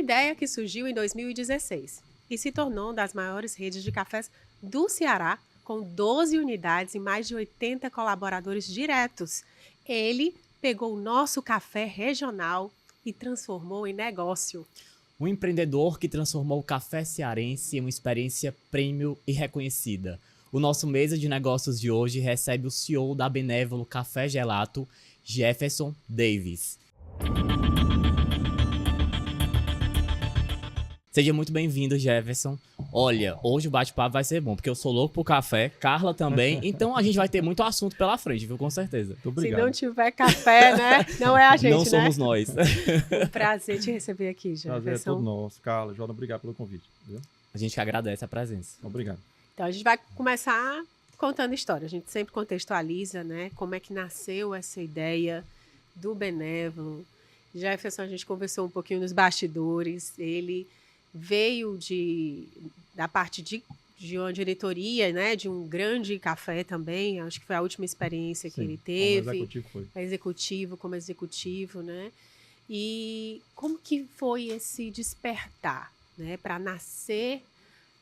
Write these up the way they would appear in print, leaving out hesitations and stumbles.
ideia que surgiu em 2016 e se tornou uma das maiores redes de cafés do Ceará, com 12 unidades e mais de 80 colaboradores diretos. Ele pegou o nosso café regional e transformou em negócio. Um empreendedor que transformou o café cearense em uma experiência premium e reconhecida. O nosso Mesa de Negócios de hoje recebe o CEO da Benévolo Café Gelato, Jefferson Davis. Seja muito bem-vindo, Jefferson. Olha, hoje o bate-papo vai ser bom, porque eu sou louco por café, Carla também, então a gente vai ter muito assunto pela frente, viu? Com certeza. Muito obrigado. Se não tiver café, né? Não é a gente, não somos nós. Um prazer te receber aqui, Jefferson. Prazer é todo nosso. Carla, Jordan, obrigado pelo convite. Viu? A gente que agradece a presença. Obrigado. Então, a gente vai começar contando história. A gente sempre contextualiza, né? Como é que nasceu essa ideia do Benévolo. Jefferson, a gente conversou um pouquinho nos bastidores. Ele veio da parte de uma diretoria, né? De um grande café também. Acho que foi a última experiência que ele teve. Como executivo, né? E como que foi esse despertar, né? Para nascer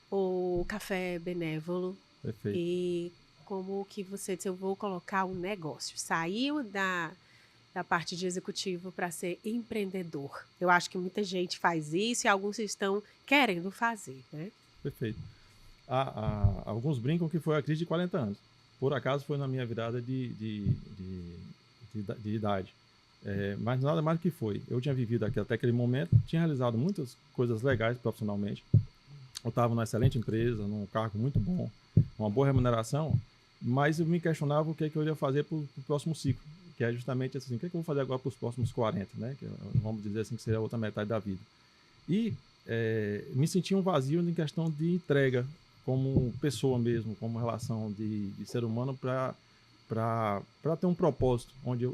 o Café Benévolo. Perfeito. E como que você disse, eu vou colocar um negócio. Saiu da parte de executivo para ser empreendedor. Eu acho que muita gente faz isso e alguns estão querendo fazer, né? Perfeito. Alguns brincam que foi a crise de 40 anos. Por acaso foi na minha virada de idade. Mas nada mais do que foi. Eu tinha vivido até aquele momento, tinha realizado muitas coisas legais profissionalmente. Eu estava numa excelente empresa, num cargo muito bom, uma boa remuneração, mas eu me questionava o que eu ia fazer para o próximo ciclo, que é justamente assim, o que eu vou fazer agora para os próximos 40, né? Que, vamos dizer assim, que seria a outra metade da vida. E me sentia um vazio em questão de entrega, como pessoa mesmo, como relação de ser humano para ter um propósito, onde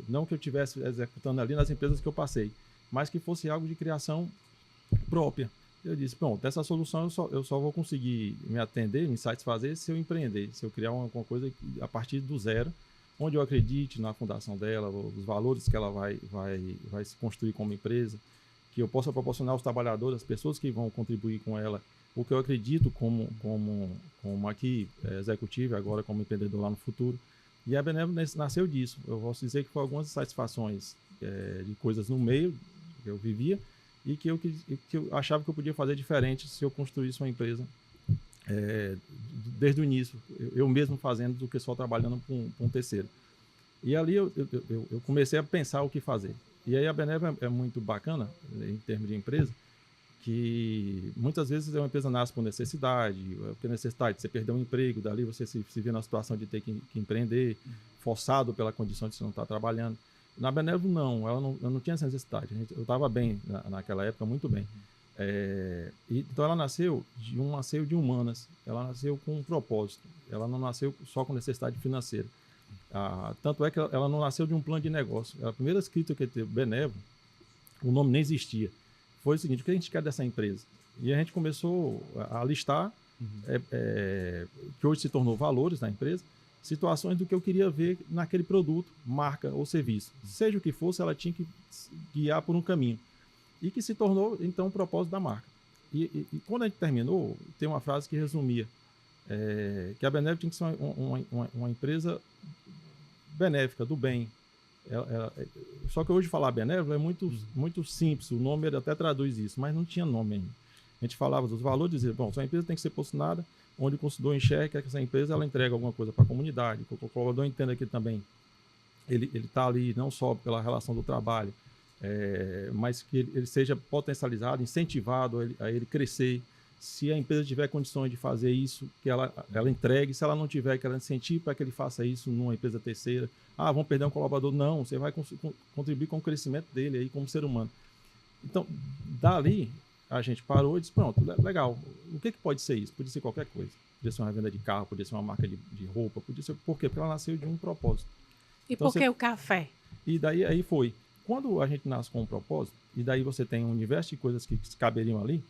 não que eu estivesse executando ali nas empresas que eu passei, mas que fosse algo de criação própria. Eu disse, pronto, essa solução eu só vou conseguir me atender, me satisfazer se eu empreender, se eu criar alguma coisa a partir do zero, onde eu acredite na fundação dela, os valores que ela vai se construir como empresa, que eu possa proporcionar aos trabalhadores, às pessoas que vão contribuir com ela, o que eu acredito como aqui executivo, agora como empreendedor lá no futuro. E a Benévolo nasceu disso. Eu posso dizer que foi algumas satisfações de coisas no meio que eu vivia, e que eu achava que eu podia fazer diferente se eu construísse uma empresa desde o início, eu mesmo fazendo, do que só trabalhando com um terceiro. E ali eu comecei a pensar o que fazer. E aí a Benévolo é muito bacana, em termos de empresa, que muitas vezes uma empresa nasce por necessidade, você perdeu um emprego, dali você se vê na situação de ter que empreender, forçado pela condição de você não estar trabalhando. Na Benévolo, não, eu não tinha essa necessidade. Eu estava bem naquela época, muito bem. Então, ela nasceu de um anseio de humanas. Ela nasceu com um propósito. Ela não nasceu só com necessidade financeira. Tanto é que ela não nasceu de um plano de negócio. A primeira escrita que teve, Benévolo, o nome nem existia. Foi o seguinte, o que a gente quer dessa empresa? E a gente começou a listar, que hoje se tornou valores da empresa, situações do que eu queria ver naquele produto, marca ou serviço. Seja o que fosse, ela tinha que guiar por um caminho. E que se tornou, então, o propósito da marca. E quando a gente terminou, tem uma frase que resumia que a Benévolo tinha que ser uma empresa benéfica, do bem. Só que hoje falar Benévolo é muito simples, o nome ele até traduz isso, mas não tinha nome ainda. A gente falava dos valores, dizia, bom, sua empresa tem que ser posicionada onde o consumidor enxerga que essa empresa ela entrega alguma coisa para a comunidade, que o colaborador entenda que também ele está ali não só pela relação do trabalho, mas que ele seja potencializado, incentivado a ele crescer. Se a empresa tiver condições de fazer isso, que ela entregue. Se ela não tiver, que ela incentive para que ele faça isso numa empresa terceira. Vamos perder um colaborador? Não, você vai contribuir com o crescimento dele aí como ser humano. Então, dali, a gente parou e disse, pronto, legal, o que pode ser isso? Podia ser qualquer coisa. Podia ser uma venda de carro, podia ser uma marca de roupa, podia ser... Por quê? Porque ela nasceu de um propósito. E então, por que o café? E daí aí foi. Quando a gente nasce com um propósito, e daí você tem um universo de coisas que caberiam ali,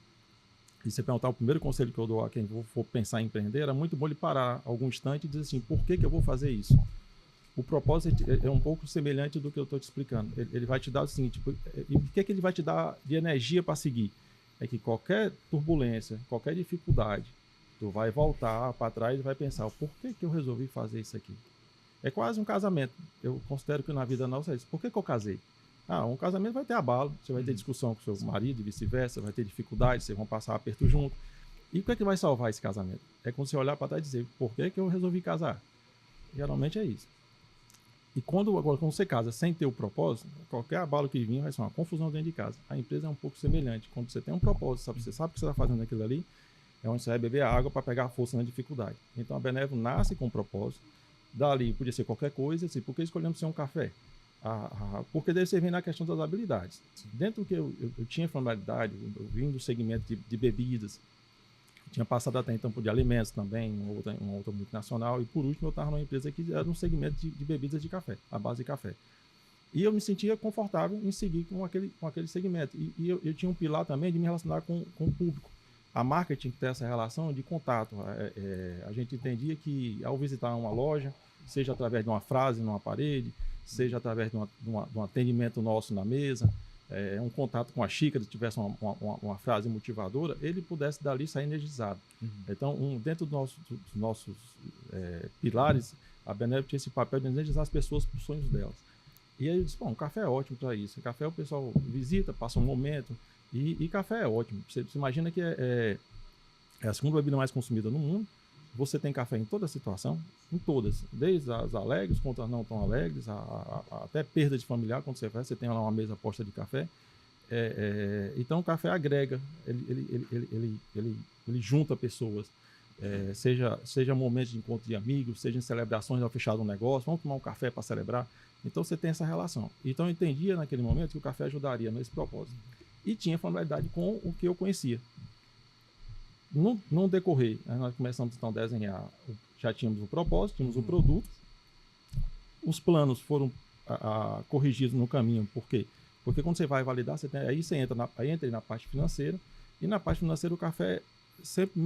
e você perguntar, o primeiro conselho que eu dou a quem for pensar em empreender, era muito bom ele parar algum instante e dizer assim, por que eu vou fazer isso? o propósito é um pouco semelhante do que eu estou te explicando. Ele vai te dar o seguinte, e o que é que ele vai te dar de energia para seguir? É que qualquer turbulência, qualquer dificuldade, tu vai voltar para trás e vai pensar, por que eu resolvi fazer isso aqui? É quase um casamento. Eu considero que na vida nossa é isso. Por que eu casei? Um casamento vai ter abalo, você vai ter discussão com seu marido e vice-versa, vai ter dificuldades, vocês vão passar aperto junto. E o que é que vai salvar esse casamento? É quando você olhar para trás e dizer, por que eu resolvi casar? Geralmente é isso. E quando você casa sem ter o propósito, qualquer abalo que vir vai ser uma confusão dentro de casa. A empresa é um pouco semelhante. Quando você tem um propósito, você sabe o que você está fazendo aquilo ali, é onde você vai beber água para pegar a força na dificuldade. Então a Benévolo nasce com um propósito. Dali podia ser qualquer coisa. Assim, por que escolhemos ser um café? Porque deve ser na questão das habilidades. Dentro do que eu tinha familiaridade, eu vim do segmento de bebidas, tinha passado até então por de alimentos também, uma outra multinacional, e por último eu estava numa empresa que era um segmento de bebidas de café, a base de café. E eu me sentia confortável em seguir com aquele segmento. E eu tinha um pilar também de me relacionar com o público. A marca tinha que ter essa relação de contato. A gente entendia que ao visitar uma loja, seja através de uma frase numa parede, seja através de um atendimento nosso na mesa, um contato com a xícara, se tivesse uma frase motivadora, ele pudesse dali sair energizado. Então, dentro dos nossos pilares, a Benévolo tinha esse papel de energizar as pessoas para os sonhos delas. E aí eu disse, bom, o café é ótimo para isso. O café o pessoal visita, passa um momento, e café é ótimo. Você imagina que é a segunda bebida mais consumida no mundo. Você tem café em toda a situação, em todas, desde as alegres, quanto as não tão alegres, até perda de familiar, quando você tem lá uma mesa posta de café. Então o café agrega, ele junta pessoas, seja momentos de encontro de amigos, seja em celebrações ao fechar um negócio, vamos tomar um café para celebrar. Então você tem essa relação. Então eu entendia naquele momento que o café ajudaria nesse propósito. E tinha familiaridade com o que eu conhecia. No decorrer, nós começamos então a desenhar, já tínhamos o propósito, tínhamos o produto, os planos foram corrigidos no caminho. Por quê? Porque quando você vai validar, você entra na parte financeira, e na parte financeira o café sempre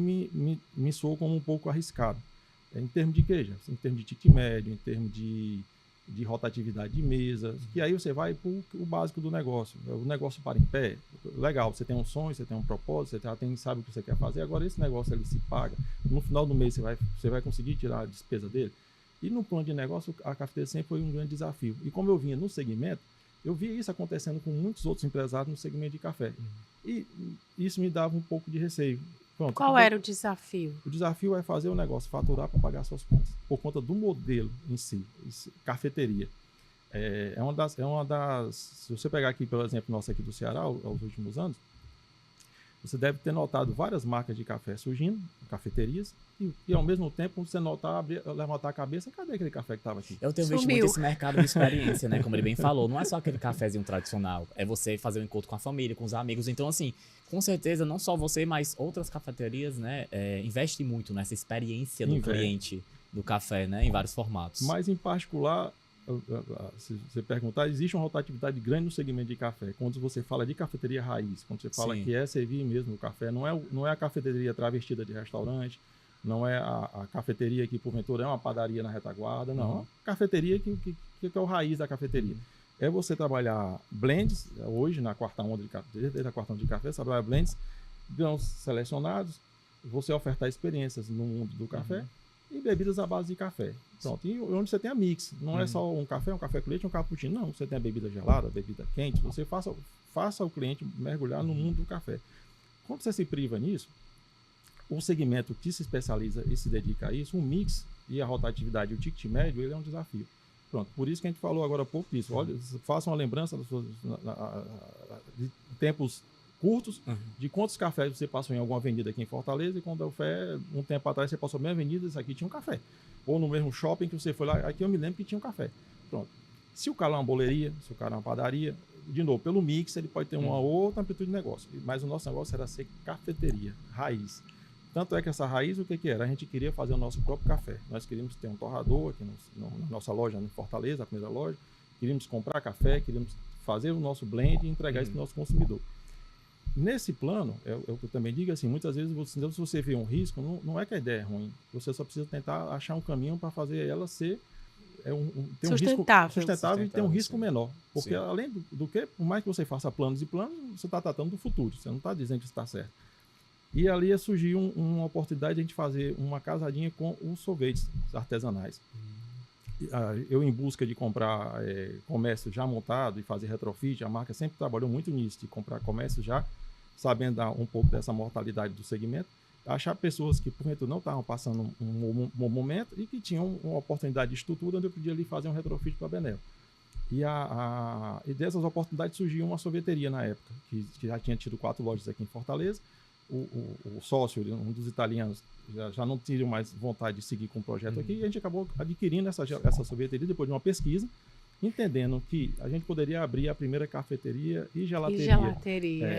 me soou como um pouco arriscado. Em termos de queijo, em termos de ticket médio, em termos de rotatividade de mesa, que aí você vai para o básico do negócio. O negócio para em pé, legal, você tem um sonho, você tem um propósito, você sabe o que você quer fazer, agora esse negócio ele se paga. No final do mês você vai conseguir tirar a despesa dele. E no plano de negócio, a cafeteria sempre foi um grande desafio. E como eu vinha no segmento, eu via isso acontecendo com muitos outros empresários no segmento de café. E isso me dava um pouco de receio. Pronto, qual era o desafio? O desafio é fazer o negócio, faturar para pagar suas contas, por conta do modelo em si, cafeteria. É uma das. Se você pegar aqui, por exemplo, nossa aqui do Ceará, aos últimos anos, você deve ter notado várias marcas de café surgindo, cafeterias, e ao mesmo tempo você levantar a cabeça, cadê aquele café que estava aqui? Eu tenho visto muito esse mercado de experiência, né? Como ele bem falou, não é só aquele cafezinho tradicional, é você fazer um encontro com a família, com os amigos. Então, assim, com certeza, não só você, mas outras cafeterias, né, investem muito nessa experiência do cliente do café, né, em vários formatos. Mas, em particular, se você perguntar, existe uma rotatividade grande no segmento de café. Quando você fala de cafeteria raiz, quando você fala que é servir mesmo o café, não é a cafeteria travestida de restaurante, não é a cafeteria que, porventura, é uma padaria na retaguarda, não. É uma cafeteria que é o raiz da cafeteria. É você trabalhar blends, hoje, na quarta onda de café, desde a quarta onda de café, você trabalha blends, grãos selecionados, você ofertar experiências no mundo do café e bebidas à base de café. Pronto, e onde você tem a mix, não é só um café com leite, um cappuccino, não, você tem a bebida gelada, a bebida quente, você faça o cliente mergulhar no mundo do café. Quando você se priva nisso, o segmento que se especializa e se dedica a isso, o mix e a rotatividade, o ticket médio, ele é um desafio. Pronto, por isso que a gente falou agora há pouco disso. Olha, faça uma lembrança de tempos curtos, de quantos cafés você passou em alguma avenida aqui em Fortaleza, e quando um tempo atrás você passou bem a avenida, isso aqui tinha um café. Ou no mesmo shopping que você foi lá, aqui eu me lembro que tinha um café. Pronto. Se o cara é uma boleria, se o cara é uma padaria, de novo, pelo mix ele pode ter uma outra amplitude de negócio. Mas o nosso negócio era ser cafeteria, raiz. Tanto é que essa raiz, o que era? A gente queria fazer o nosso próprio café. Nós queríamos ter um torrador aqui na nossa loja em Fortaleza, a primeira loja. Queríamos comprar café, queríamos fazer o nosso blend e entregar isso para o nosso consumidor. Nesse plano, eu também digo assim, muitas vezes se você vê um risco, não é que a ideia é ruim. Você só precisa tentar achar um caminho para fazer ela ser tem um risco Sustentável. sustentável e tem um risco sim. menor. Porque Sim. além do que, por mais que você faça planos e planos, você está tratando do futuro. Você não está dizendo que está certo. E ali surgiu uma oportunidade de a gente fazer uma casadinha com os sorvetes artesanais. Eu, em busca de comprar comércio já montado e fazer retrofit, a marca sempre trabalhou muito nisso, de comprar comércio já, sabendo dar um pouco dessa mortalidade do segmento, achar pessoas que, porventura, não estavam passando um bom momento e que tinham uma oportunidade de estrutura onde eu podia ali fazer um retrofit para a Benel. E dessas oportunidades surgiu uma sorveteria na época, que já tinha tido 4 lojas aqui em Fortaleza. O sócio, um dos italianos, já não tinha mais vontade de seguir com o projeto aqui, e a gente acabou adquirindo essa sorveteria depois de uma pesquisa, entendendo que a gente poderia abrir a primeira cafeteria e gelateria.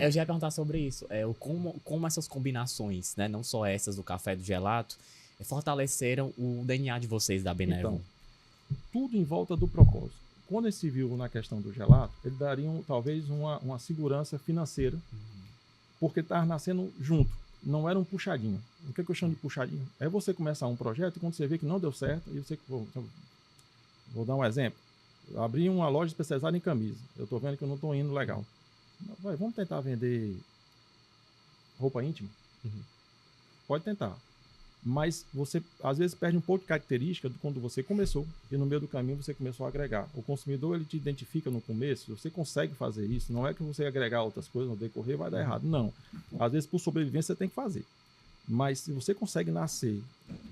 Eu já ia perguntar sobre isso. Como essas combinações, né, não só essas do café e do gelato, fortaleceram o DNA de vocês da Benévolo? Então, tudo em volta do propósito. Quando ele se viu na questão do gelato, ele daria talvez uma segurança financeira, porque estava nascendo junto, não era um puxadinho. O que eu chamo de puxadinho? É você começar um projeto e quando você vê que não deu certo, e você... Vou dar um exemplo. Eu abri uma loja especializada em camisa. Eu estou vendo que eu não estou indo legal. Vamos tentar vender roupa íntima? Pode tentar. Mas você, às vezes, perde um pouco de característica de quando você começou e no meio do caminho você começou a agregar. O consumidor, ele te identifica no começo, você consegue fazer isso. Não é que você agregar outras coisas no decorrer vai dar errado. Não. Às vezes, por sobrevivência, você tem que fazer. Mas se você consegue nascer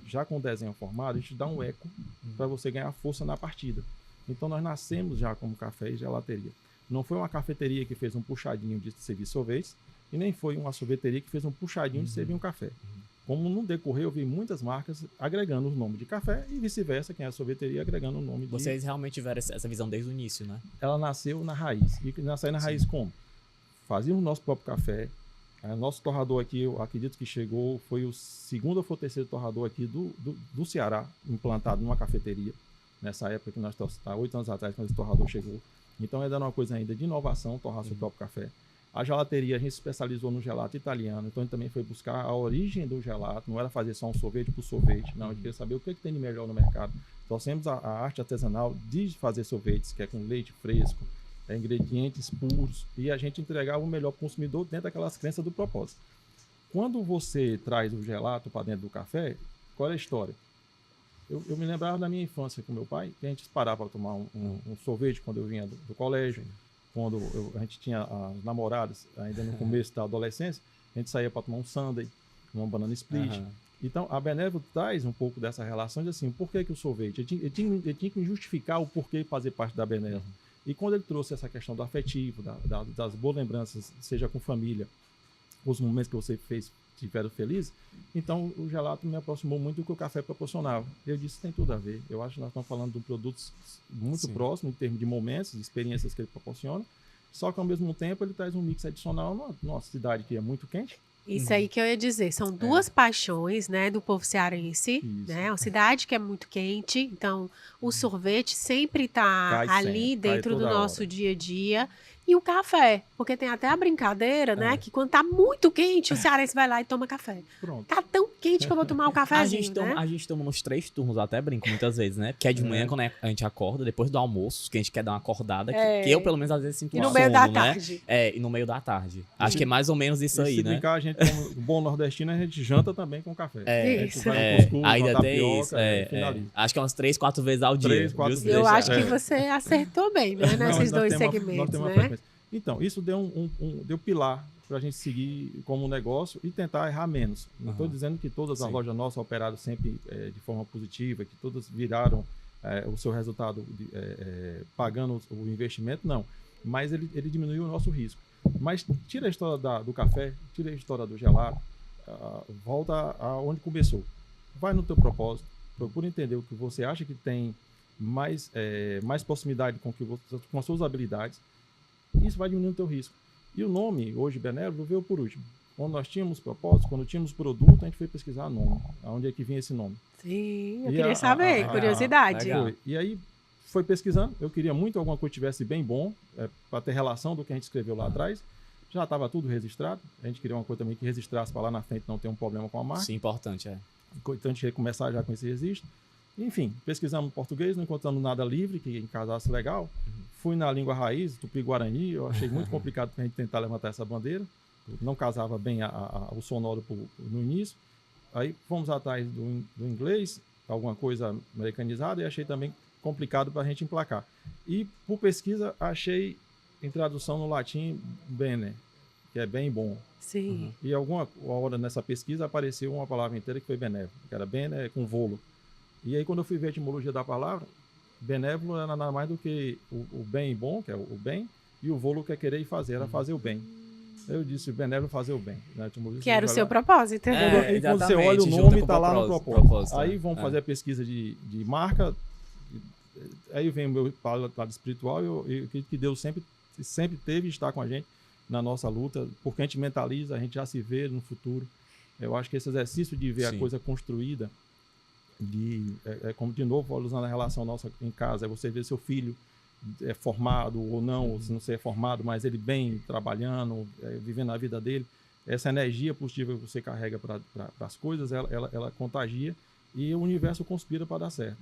já com o desenho formado, a gente dá um eco para você ganhar força na partida. Então, nós nascemos já como café e gelateria. Não foi uma cafeteria que fez um puxadinho de servir sorvetes e nem foi uma sorveteria que fez um puxadinho de servir um café. Como no decorrer, eu vi muitas marcas agregando o nome de café e vice-versa, quem é a sorveteria agregando o nome de... Vocês realmente tiveram essa visão desde o início, né? Ela nasceu na raiz. E nasceu na raiz como? Fazíamos o nosso próprio café. Nosso torrador aqui, eu acredito que chegou, foi o segundo ou foi o terceiro torrador aqui do Ceará, implantado numa cafeteria. Nessa época que nós estamos, 8 anos atrás, quando esse torrador chegou. Então, é dando uma coisa ainda de inovação, torrar seu próprio café. A gelateria, a gente se especializou no gelato italiano, então a gente também foi buscar a origem do gelato, não era fazer só um sorvete por sorvete, não, a gente queria saber o que tem de melhor no mercado. Trouxemos a arte artesanal de fazer sorvetes, que é com leite fresco, ingredientes puros, e a gente entregava o melhor para o consumidor dentro daquelas crenças do propósito. Quando você traz o gelato para dentro do café, qual é a história? Eu me lembrava da minha infância com meu pai, que a gente parava para tomar um sorvete quando eu vinha do colégio, quando a gente tinha as namoradas, ainda no começo da adolescência, a gente saía para tomar um sundae, uma banana split. Então, a Benévolo traz um pouco dessa relação de assim, por que o sorvete? Ele tinha que justificar o porquê fazer parte da Benévolo. E quando ele trouxe essa questão do afetivo, das boas lembranças, seja com família, os momentos que você tiveram felizes, então o gelato me aproximou muito do que o café proporcionava. Eu disse, tem tudo a ver. Eu acho que nós estamos falando de um produto muito próximo em termos de momentos, de experiências que ele proporciona, só que ao mesmo tempo ele traz um mix adicional numa cidade que é muito quente. Isso aí que eu ia dizer, são duas paixões, né, do povo cearense, né, uma cidade que é muito quente, então o sorvete sempre está ali dentro do nosso dia a dia, e o café, porque tem até a brincadeira, né, que quando tá muito quente, o cearense vai lá e toma café. Pronto. Tá tão quente que eu vou tomar um cafezinho, A gente toma nos 3 turnos, eu até brinco muitas vezes, né, porque é de manhã quando a gente acorda, depois do almoço, que a gente quer dar uma acordada, que eu pelo menos às vezes sinto e no sono, meio da né? tarde. E no meio da tarde. Acho que é mais ou menos isso aí, se né? brincar, a gente, como bom nordestino, a gente janta também com café. Isso. Ainda tem isso. Acho que é umas 3, 4 vezes ao dia. 3, 4 vezes. Eu acho que você acertou bem, né, nesses dois segmentos, né? Então, isso deu pilar para a gente seguir como negócio e tentar errar menos. Não estou dizendo que todas as lojas nossas operaram sempre de forma positiva, que todas viraram o seu resultado pagando o investimento, não. Mas ele diminuiu o nosso risco. Mas tira a história do café, tira a história do gelato, volta aonde começou. Vai no teu propósito, procura entender o que você acha que tem mais proximidade com as suas habilidades. Isso vai diminuindo o teu risco. E o nome, hoje, Benévolo, veio por último. Quando nós tínhamos propósito, quando tínhamos produto, a gente foi pesquisar nome. Aonde é que vinha esse nome? Sim, eu queria saber, curiosidade. E aí, foi pesquisando. Eu queria muito alguma coisa que tivesse bem bom, para ter relação do que a gente escreveu lá atrás. Já estava tudo registrado. A gente queria uma coisa também que registrasse para lá na frente não ter um problema com a marca. Sim, importante, Então, a gente ia começar já com esse registro. Enfim, pesquisamos português, não encontramos nada livre que encasasse legal. Fui na língua raiz, Tupi-Guarani, eu achei muito complicado para a gente tentar levantar essa bandeira. Não casava bem o sonoro no início. Aí fomos atrás do inglês, alguma coisa americanizada, e achei também complicado para a gente emplacar. E, por pesquisa, achei em tradução no latim bene, que é bem bom. Sim. E alguma hora nessa pesquisa apareceu uma palavra inteira que foi benévolo, que era bene com volo. E aí, quando eu fui ver a etimologia da palavra, benévolo era nada mais do que o bem bom, que é o bem, e o volo que é querer e fazer, era fazer o bem. Eu disse, benévolo fazer o bem. Né? Que era o seu propósito. E quando você olha o nome, está lá no propósito. Aí vamos fazer a pesquisa de marca. Aí vem o meu lado espiritual e que Deus sempre teve e está com a gente na nossa luta, porque a gente mentaliza, a gente já se vê no futuro. Eu acho que esse exercício de ver a coisa construída, como de novo, usando a relação nossa em casa, é você ver seu filho é formado ou não, ou se não ser formado, mas ele bem trabalhando, vivendo a vida dele. Essa energia positiva que você carrega para as coisas, ela contagia e o universo conspira para dar certo.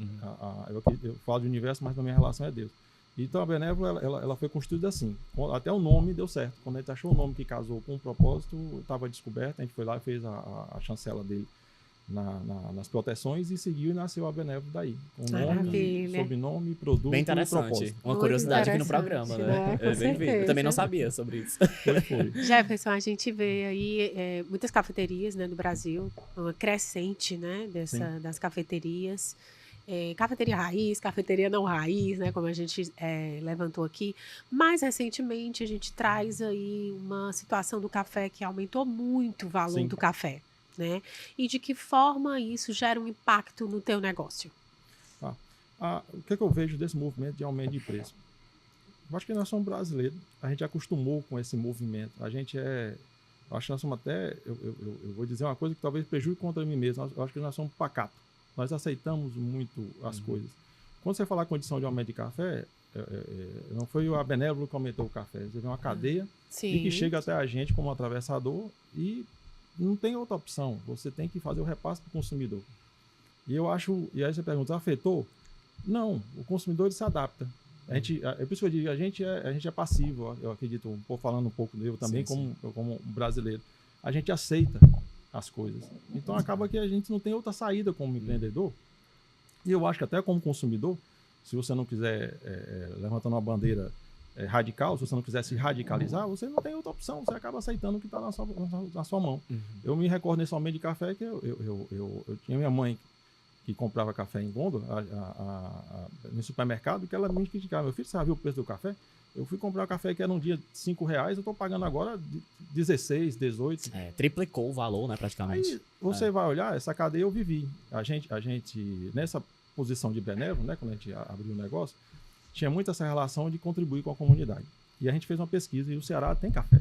Eu falo de universo, mas na minha relação é Deus. Então a Benévola ela foi construída assim. Até o nome deu certo. Quando a gente achou o nome que casou com um propósito, estava descoberto, a gente foi lá e fez a chancela dele nas proteções e seguiu e nasceu a Benévola daí. Com nome, sobrenome, produto bem e interessante. propósito. Uma curiosidade aqui no programa, né? Eu também não sabia sobre isso. Foi. Jefferson, a gente vê aí muitas cafeterias, né, do Brasil, uma crescente, né, das cafeterias. Cafeteria raiz, cafeteria não raiz, né, como a gente levantou aqui. Mais recentemente, a gente traz aí uma situação do café que aumentou muito o valor do café. Né? E de que forma isso gera um impacto no teu negócio? O que eu vejo desse movimento de aumento de preço? Eu acho que nós somos brasileiros, a gente acostumou com esse movimento. A gente acho que nós somos até, eu vou dizer uma coisa que talvez prejudique contra mim mesmo, eu acho que nós somos pacatos. Nós aceitamos muito as coisas. Quando você falar a condição de aumento de café, não foi a Benévola que aumentou o café, você vê uma cadeia e que chega até a gente como atravessador e não tem outra opção. Você tem que fazer o repasse para o consumidor. E aí você pergunta, afetou? Não, o consumidor ele se adapta. É por isso que eu digo, a gente é passivo, eu acredito, falando um pouco dele também, como brasileiro. A gente aceita as coisas. Então acaba que a gente não tem outra saída como empreendedor. E eu acho que até como consumidor, se você não quiser levantando uma bandeira radical, se você não quiser se radicalizar, você não tem outra opção, você acaba aceitando o que está na sua mão. Eu me recordo nesse aumento de café que eu tinha minha mãe que comprava café em gôndola no supermercado, que ela me criticava, meu filho, você já viu o preço do café? Eu fui comprar um café que era um dia R$5, eu estou pagando agora 16, 18. Triplicou o valor, né, praticamente. Aí você vai olhar, essa cadeia eu vivi. A gente nessa posição de benévolo, né, quando a gente abriu o negócio, tinha muito essa relação de contribuir com a comunidade. E a gente fez uma pesquisa e o Ceará tem café.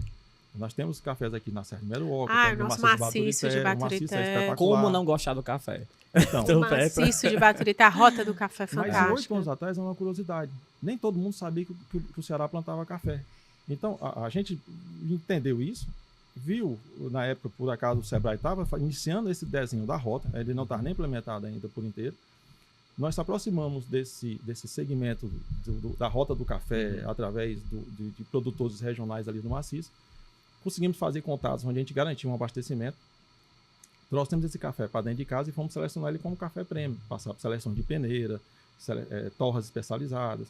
Nós temos cafés aqui na Serra de Meruoca, nosso maciço de Baturité. Como não gostar do café? Então, o maciço de Baturité, a rota do café é fantástica. Mas 8 anos atrás é uma curiosidade. Nem todo mundo sabia que o Ceará plantava café. Então, a gente entendeu isso, viu, na época, por acaso, o Sebrae estava iniciando esse desenho da rota, ele não estava nem implementado ainda por inteiro. Nós nos aproximamos desse segmento da rota do café através de produtores regionais ali do maciço. Conseguimos fazer contatos onde a gente garantia um abastecimento. Trouxemos esse café para dentro de casa e fomos selecionar ele como café prêmio. Passar por seleção de peneira, torras especializadas.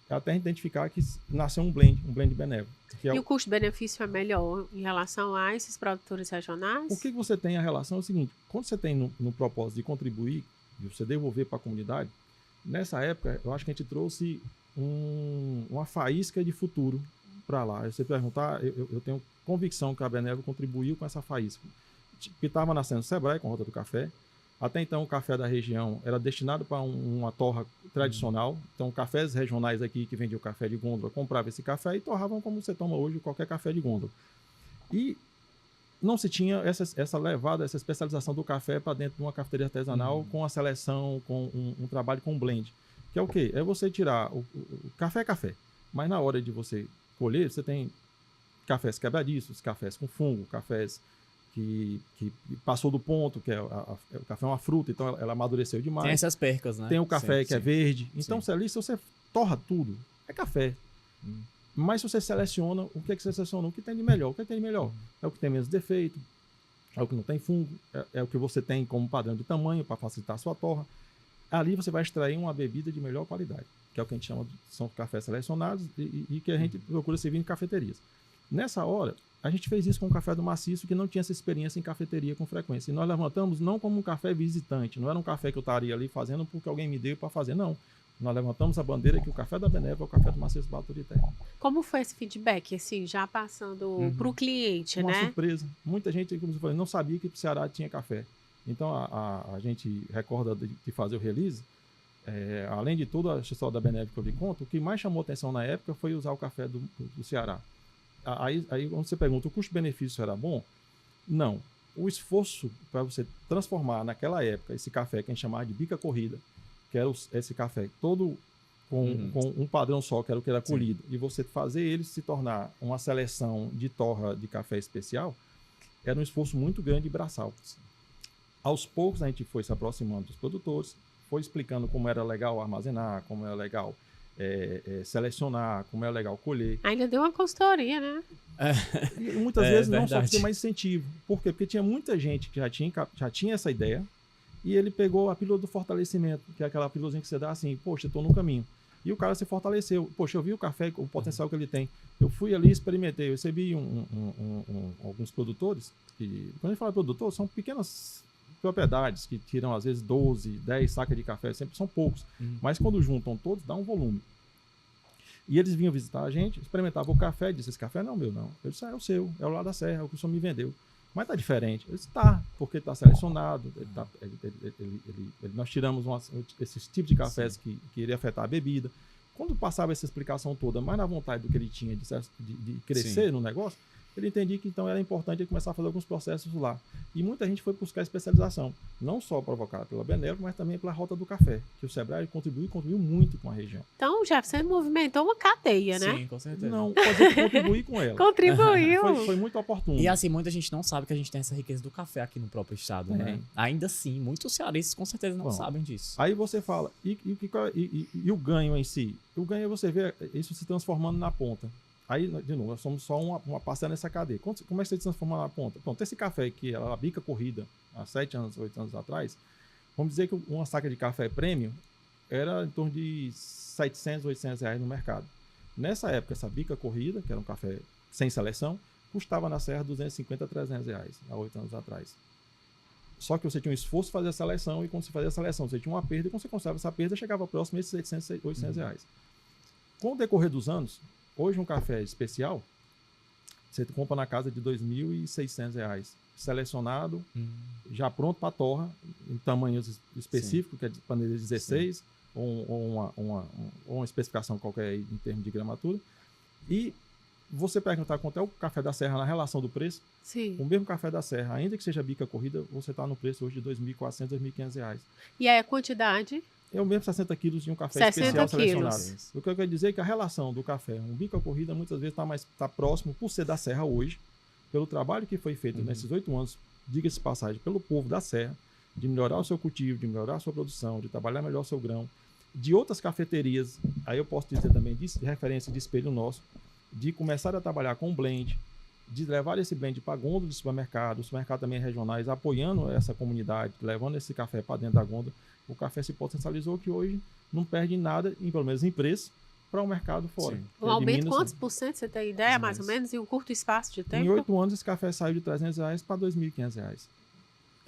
Até identificar que nasceu um blend benévolo. E o custo-benefício é melhor em relação a esses produtores regionais? O que você tem a relação é o seguinte, quando você tem no propósito de contribuir, de você devolver para a comunidade, nessa época, eu acho que a gente trouxe uma faísca de futuro para lá. Você perguntar, eu tenho convicção que a Benévola contribuiu com essa faísca. Que estava nascendo o Sebrae com a Rota do Café. Até então, o café da região era destinado para uma torra tradicional. Então, cafés regionais aqui que vendiam café de gôndola compravam esse café e torravam como você toma hoje qualquer café de gôndola. E não se tinha essa levada, essa especialização do café para dentro de uma cafeteria artesanal com a seleção, com um trabalho com blend. Que é o quê? É você tirar o café é café, mas na hora de você colher, você tem cafés quebradiços, cafés com fungo, cafés que passou do ponto, que o café é uma fruta, então ela amadureceu demais. Tem essas percas, né? Tem o café que é verde. Então, Sim. se você torra tudo, é café. Mas se você seleciona, o que é que você seleciona? O que tem de melhor? O que tem de melhor? É o que tem menos defeito, é o que não tem fungo, é o que você tem como padrão de tamanho para facilitar a sua torra. Ali você vai extrair uma bebida de melhor qualidade, que é o que a gente chama de são cafés selecionados e que a gente procura servir em cafeterias. Nessa hora, a gente fez isso com o café do Maciço, que não tinha essa experiência em cafeteria com frequência. E nós levantamos não como um café visitante, não era um café que eu estaria ali fazendo porque alguém me deu para fazer, não. Nós levantamos a bandeira que o café da Benévola é o café do Maciço Baturité. Como foi esse feedback, assim, já passando para o cliente, Uma né? surpresa. Muita gente, como você falou, não sabia que o Ceará tinha café. Então, a gente recorda de fazer o release. Além de tudo, a história da Benévola que eu lhe conto, o que mais chamou atenção na época foi usar o café do Ceará. Aí, quando você pergunta, o custo-benefício era bom? Não. O esforço para você transformar, naquela época, esse café que a gente chamava de bica corrida, que era esse café todo com um padrão só, que era o que era colhido, e você fazer ele se tornar uma seleção de torra de café especial, era um esforço muito grande e braçal. Aos poucos, a gente foi se aproximando dos produtores, foi explicando como era legal armazenar, como era legal selecionar, como era legal colher. Ainda deu uma consultoria, né? E muitas vezes não só verdade. ter mais incentivo. Por quê? Porque tinha muita gente que já tinha essa ideia e ele pegou a pílula do fortalecimento, que é aquela pílulazinha que você dá assim, poxa, eu estou no caminho. E o cara se fortaleceu. Poxa, eu vi o café, o potencial que ele tem. Eu fui ali, experimentei. Eu recebi alguns produtores, que, quando a gente fala produtor, são pequenas propriedades que tiram às vezes 12, 10 sacas de café, sempre são poucos. Mas quando juntam todos, dá um volume. E eles vinham visitar a gente, experimentavam o café, disse, esse café não é o meu, não. Eu disse, é o seu, é o lá da serra, é o que o senhor me vendeu. Mas tá diferente. Eu disse, tá, porque tá selecionado, nós tiramos esses tipos de cafés que iria afetar a bebida. Quando passava essa explicação toda, mais na vontade do que ele tinha de crescer no negócio, ele entendia que então era importante ele começar a fazer alguns processos lá. E muita gente foi buscar especialização, não só provocada pela Benévola, mas também pela Rota do Café, que o Sebrae contribuiu muito com a região. Então, já você movimentou uma cadeia, né? Sim, com certeza. Não, pode contribuir com ela. Contribuiu. Foi muito oportuno. E assim, muita gente não sabe que a gente tem essa riqueza do café aqui no próprio estado, né? Ainda assim, muitos cearenses com certeza não sabem disso. Aí você fala, e o ganho em si? O ganho é você ver isso se transformando na ponta. Aí, de novo, nós somos só uma parcela nessa cadeia. Como é que você transforma na ponta? Pronto, esse café que era a bica corrida há 7 anos, 8 anos atrás, vamos dizer que uma saca de café premium era em torno de 700, 800 reais no mercado. Nessa época, essa bica corrida, que era um café sem seleção, custava na Serra 250, 300 reais, há 8 anos atrás. Só que você tinha um esforço de fazer a seleção, e quando você fazia a seleção, você tinha uma perda, e quando você conserva essa perda, chegava próximo a esses 700, 800 reais. Com o decorrer dos anos, hoje um café especial, você compra na casa de R$ 2.600, selecionado, já pronto para torra, em tamanhos específicos, que é de panela 16, ou uma especificação qualquer aí, em termos de gramatura. E você perguntar quanto é o café da Serra na relação do preço, Sim. o mesmo café da Serra, ainda que seja bica corrida, você está no preço hoje de R$ 2.400, R$ 2.500. E aí a quantidade? É o mesmo 60 quilos de um café 60 especial quilos. selecionado. O que eu quero dizer é que a relação do café, um bico a corrida, muitas vezes está próximo, por ser da Serra hoje, pelo trabalho que foi feito nesses 8 anos, diga-se passagem, pelo povo da Serra, de melhorar o seu cultivo, de melhorar a sua produção, de trabalhar melhor o seu grão, de outras cafeterias, aí eu posso dizer também de referência de espelho nosso, de começar a trabalhar com blend, de levar esse blend para a gôndola do supermercado, os supermercados também regionais apoiando essa comunidade, levando esse café para dentro da gôndola. O café se potencializou que hoje não perde nada, pelo menos em preço, para o mercado fora. Um aumento, quantos por cento, você tem ideia, mais ou menos, em um curto espaço de tempo? Em 8 anos, esse café saiu de R$300 para R$2.500.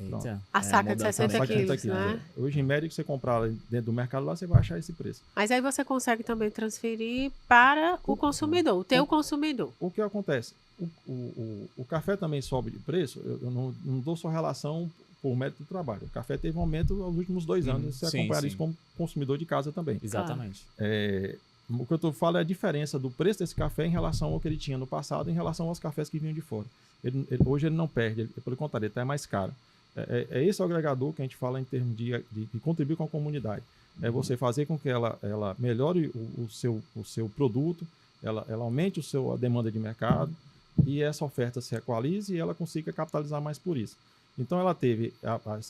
Eita. A saca de 60 quilos, né? Hoje, em média, que você comprar dentro do mercado, lá você vai achar esse preço. Mas aí você consegue também transferir para o consumidor, o teu consumidor. O que acontece? O café também sobe de preço, eu não dou só relação por mérito do trabalho. O café teve um aumento nos últimos 2 anos, você acompanhar isso como consumidor de casa também. Exatamente. O que eu falo é a diferença do preço desse café em relação ao que ele tinha no passado, em relação aos cafés que vinham de fora. Hoje ele não perde, pelo contrário, ele está mais caro. Esse agregador que a gente fala em termos de contribuir com a comunidade. É você fazer com que ela melhore o seu produto, ela aumente a demanda de mercado e essa oferta se equalize e ela consiga capitalizar mais por isso. Então, ela teve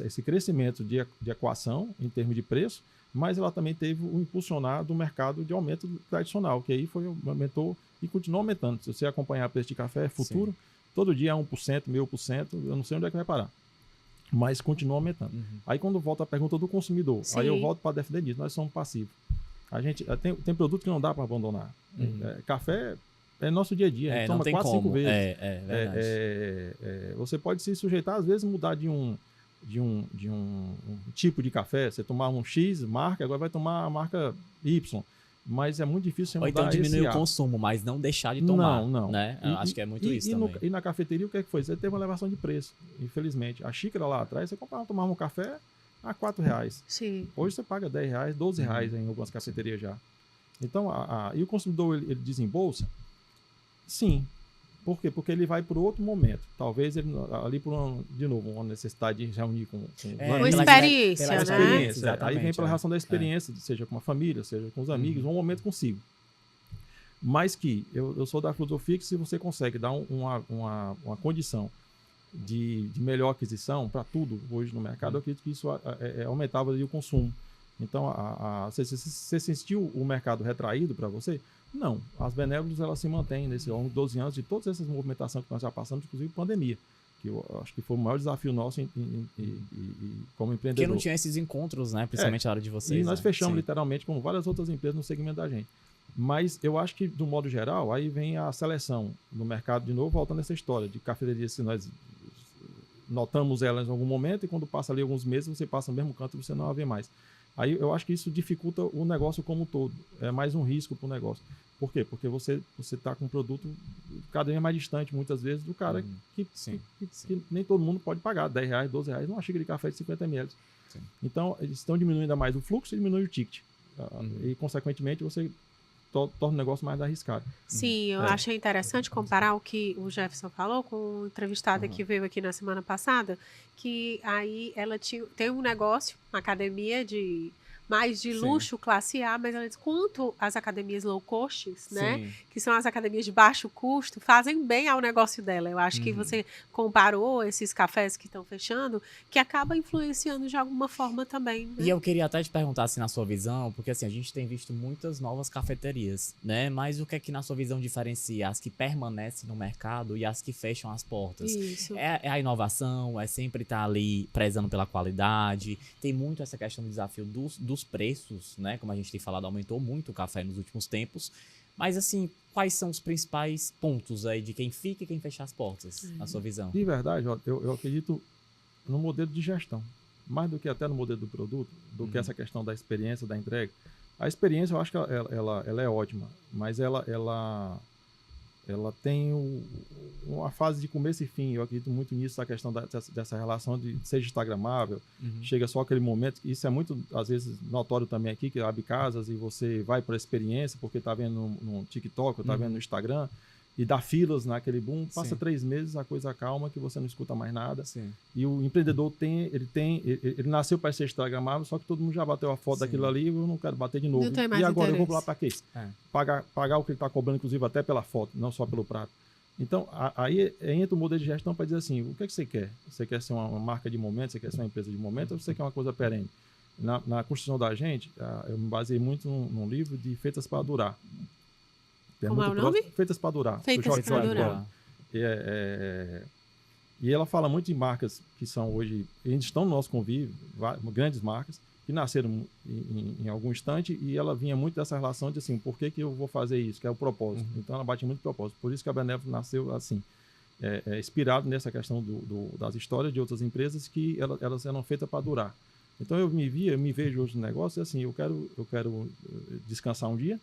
esse crescimento de equação em termos de preço, mas ela também teve o impulsionar do mercado de aumento tradicional, que aí aumentou e continua aumentando. Se você acompanhar o preço de café futuro, todo dia é 1%, 0,5%, eu não sei onde é que vai parar. Mas continua aumentando. Aí quando volta a pergunta do consumidor, aí eu volto para defender isso, nós somos passivos. A gente tem produto que não dá para abandonar. Café é nosso dia a dia, a gente toma 4, 5 vezes. Você pode se sujeitar, às vezes, mudar de um tipo de café. Você tomar um X marca, agora vai tomar a marca Y. Mas é muito difícil você mudar. Ou então diminuir o consumo, mas não deixar de tomar. Não. Né? Eu acho que é muito isso também. E na cafeteria, o que é que foi? Você teve uma elevação de preço, infelizmente. A xícara lá atrás, você tomava um café a R$4. Sim. Hoje você paga R$10, R$12 em algumas cafeterias já. Então, e o consumidor, ele desembolsa? Sim. Por quê? Porque ele vai por outro momento. Talvez ele ali de novo, uma necessidade de reunir com uma experiência, né? Experiência. Aí vem pela relação da experiência, seja com uma família, seja com os amigos, um momento consigo. Mas que eu sou da filosofia que se você consegue dar uma condição de melhor aquisição para tudo hoje no mercado, eu acredito que isso aumentava ali o consumo. Então, você sentiu o mercado retraído para você? Não. As benévolas, elas se mantêm nesse longo de 12 anos de todas essas movimentações que nós já passamos, inclusive pandemia, que eu acho que foi o maior desafio nosso como empreendedor. Porque não tinha esses encontros, né? Principalmente na hora de vocês. E nós fechamos literalmente com várias outras empresas no segmento da gente. Mas eu acho que, do modo geral, aí vem a seleção no mercado de novo, voltando essa história de cafeterias que nós notamos elas em algum momento e quando passa ali alguns meses, você passa no mesmo canto e você não a vê mais. Aí eu acho que isso dificulta o negócio como um todo. É mais um risco para o negócio. Por quê? Porque você está com um produto cada vez mais distante, muitas vezes, do cara que nem todo mundo pode pagar R$10, R$12 numa xícara de café de 50 ml. Sim. Então, eles estão diminuindo ainda mais o fluxo e diminui o ticket. E, consequentemente, você torna o negócio mais arriscado. Sim, eu achei interessante comparar o que o Jefferson falou com o entrevistado que veio aqui na semana passada, que aí ela tem um negócio, uma academia mais de luxo, classe A, mas ela diz quanto as academias low cost, né, que são as academias de baixo custo, fazem bem ao negócio dela. Eu acho que você comparou esses cafés que estão fechando, que acaba influenciando de alguma forma também. Né? E eu queria até te perguntar, assim, na sua visão, porque assim, a gente tem visto muitas novas cafeterias, né, mas o que é que na sua visão diferencia as que permanecem no mercado e as que fecham as portas? Isso. É a inovação, é sempre estar ali prezando pela qualidade, tem muito essa questão do desafio dos preços, né? Como a gente tem falado, aumentou muito o café nos últimos tempos. Mas, assim, quais são os principais pontos aí de quem fica e quem fecha as portas, na sua visão? De verdade, eu acredito no modelo de gestão. Mais do que até no modelo do produto, do que essa questão da experiência, da entrega. A experiência, eu acho que ela é ótima, mas ela tem uma fase de começo e fim. Eu acredito muito nisso, a questão dessa relação de seja instagramável, chega só aquele momento, isso é muito, às vezes, notório também aqui, que abre casas e você vai para a experiência, porque está vendo no TikTok, ou está vendo no Instagram, e dá filas naquele boom, passa 3 meses, a coisa calma, que você não escuta mais nada. Sim. E o empreendedor ele nasceu para ser instagramável, só que todo mundo já bateu a foto daquilo ali, eu não quero bater de novo. Não tem mais e agora interesse. eu vou lá para quê? Pagar o que ele está cobrando, inclusive até pela foto, não só pelo prato. Então, aí entra o modelo de gestão para dizer assim, o que é que você quer? Você quer ser uma marca de momento, você quer ser uma empresa de momento, ou você quer uma coisa perene? Na construção da gente, eu me baseei muito num livro de Feitas para Durar. Como é o nome? Feitas para Durar. Feitas para Durar. E ela fala muito de marcas que são hoje, ainda estão no nosso convívio, grandes marcas, que nasceram em algum instante, e ela vinha muito dessa relação de assim, por que eu vou fazer isso? Que é o propósito. Então ela bate muito propósito. Por isso que a Benévola nasceu assim, inspirado nessa questão das histórias de outras empresas que elas eram feitas para durar. Então eu me vejo hoje no negócio, assim, eu quero descansar um dia,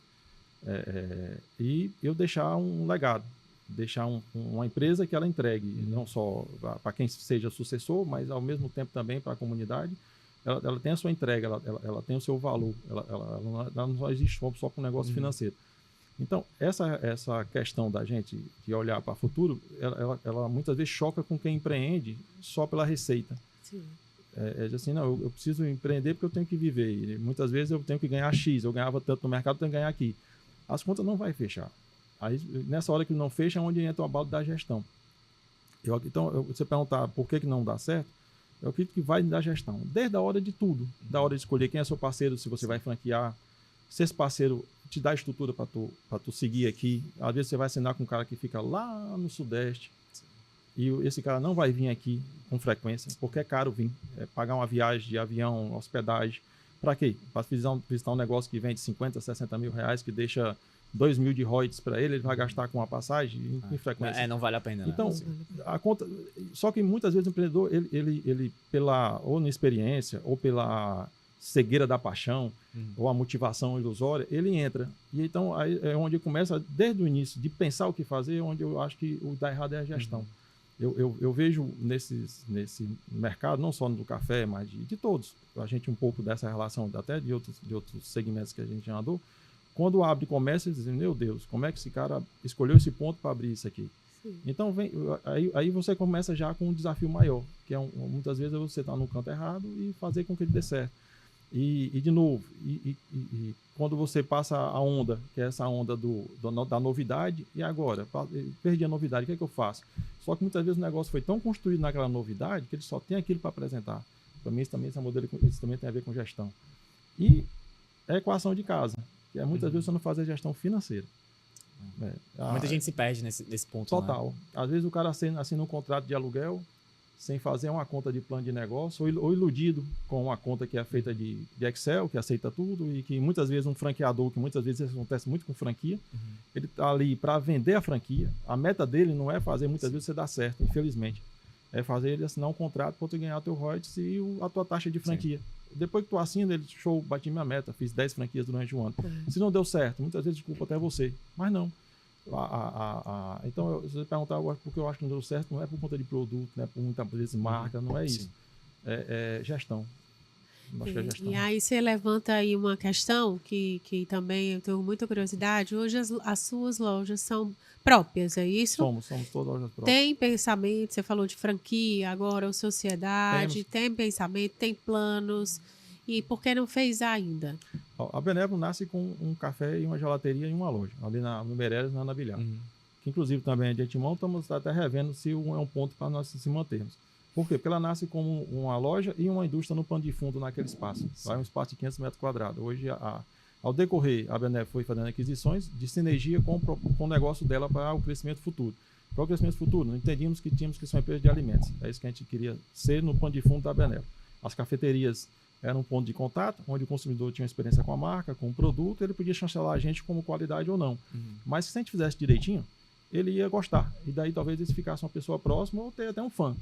e eu deixar um legado, deixar uma empresa que ela entregue, não só para quem seja sucessor, mas ao mesmo tempo também para a comunidade. Ela tem a sua entrega, ela tem o seu valor, ela não existe só com o negócio financeiro. Então, essa questão da gente de olhar para o futuro, ela muitas vezes choca com quem empreende só pela receita. Sim. Assim, não, eu preciso empreender porque eu tenho que viver. E muitas vezes eu tenho que ganhar X, eu ganhava tanto no mercado, eu tenho que ganhar aqui. As contas não vai fechar. Aí, nessa hora que ele não fecha, é onde entra o abalo da gestão. Então, você perguntar por que não dá certo, eu acredito que vai da gestão. Desde a hora de tudo. Da hora de escolher quem é seu parceiro, se você vai franquear, se esse parceiro te dá estrutura para tu seguir aqui. Às vezes você vai assinar com um cara que fica lá no Sudeste e esse cara não vai vir aqui com frequência, porque é caro vir. Pagar uma viagem de avião, hospedagem. Para quê? Para visitar um negócio que vende 50, 60 mil reais, que deixa 2 mil de royalties para ele vai gastar com uma passagem em frequência. Não vale a pena. Então, a conta. Só que muitas vezes o empreendedor, ele ou na experiência, ou pela cegueira da paixão, ou a motivação ilusória, ele entra. E então aí é onde começa, desde o início, de pensar o que fazer, onde eu acho que o dá errado é a gestão. Eu vejo nesse mercado, não só no do café, mas de todos, a gente um pouco dessa relação, até de outros segmentos que a gente já andou, quando abre comércio, eles dizem, meu Deus, como é que esse cara escolheu esse ponto para abrir isso aqui? Sim. Então, aí você começa já com um desafio maior, que é muitas vezes você está no canto errado e fazer com que ele dê certo. E de novo, quando você passa a onda, que é essa onda da novidade, e agora? Perdi a novidade, o que é que eu faço? Só que muitas vezes o negócio foi tão construído naquela novidade que ele só tem aquilo para apresentar. Para mim, isso também tem a ver com gestão. E a equação de casa. Muitas vezes você não faz a gestão financeira. Muita gente se perde nesse ponto. Total. Né? Às vezes o cara assina um contrato de aluguel sem fazer uma conta de plano de negócio ou iludido com uma conta que é feita de Excel, que aceita tudo e que muitas vezes um franqueador, que muitas vezes isso acontece muito com franquia, ele está ali para vender a franquia. A meta dele não é fazer muitas vezes você dar certo, infelizmente. É fazer ele assinar um contrato para tu ganhar o teu royalties e a tua taxa de franquia. Sim. Depois que tu assina, ele, show, bati minha meta, fiz 10 franquias durante um ano. Se não deu certo, muitas vezes desculpa até você, mas não. Então, se você perguntar porque eu acho que não deu certo, não é por conta de produto, não é por muita empresa, marca, não é isso. É gestão. Acho que é gestão. E aí você levanta aí uma questão que também eu tenho muita curiosidade. Hoje as suas lojas são próprias, é isso? Somos todas lojas próprias. Tem pensamento, você falou de franquia, agora ou sociedade, tem pensamento, tem planos. E por que não fez ainda? A Benévolo nasce com um café e uma gelateria em uma loja, ali no Meireles, na Bilhar. Que inclusive também é de antemão, estamos até revendo se é um ponto para nós se mantermos. Por quê? Porque ela nasce como uma loja e uma indústria no pano de fundo naquele espaço. Vai um espaço de 500 metros quadrados. Hoje, ao decorrer, a Benévolo foi fazendo aquisições de sinergia com o negócio dela para o crescimento futuro. Para o crescimento futuro, não entendíamos que tínhamos que ser uma empresa de alimentos. É isso que a gente queria ser no pano de fundo da Benévolo. As cafeterias eram um ponto de contato, onde o consumidor tinha experiência com a marca, com o produto, ele podia chancelar a gente como qualidade ou não. Mas se a gente fizesse direitinho, ele ia gostar. E daí talvez ele ficasse uma pessoa próxima ou ter até um fã.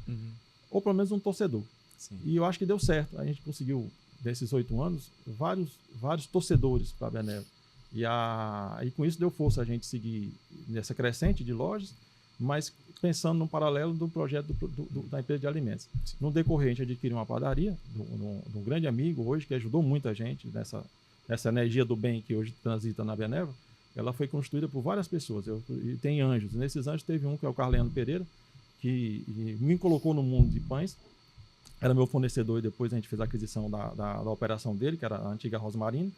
Ou pelo menos um torcedor. Sim. E eu acho que deu certo. A gente conseguiu, nesses 8 anos, vários torcedores para a Benévolo. E com isso deu força a gente seguir nessa crescente de lojas, mas pensando no paralelo do projeto da empresa de alimentos. Sim. No decorrer, a gente adquiriu uma padaria de um grande amigo hoje, que ajudou muita gente nessa energia do bem que hoje transita na Benévolo. Ela foi construída por várias pessoas. E tem anjos. Nesses anjos teve um que é o Carleano Pereira, que me colocou no mundo de pães, era meu fornecedor e depois a gente fez a aquisição da operação dele, que era a antiga Rosmarino.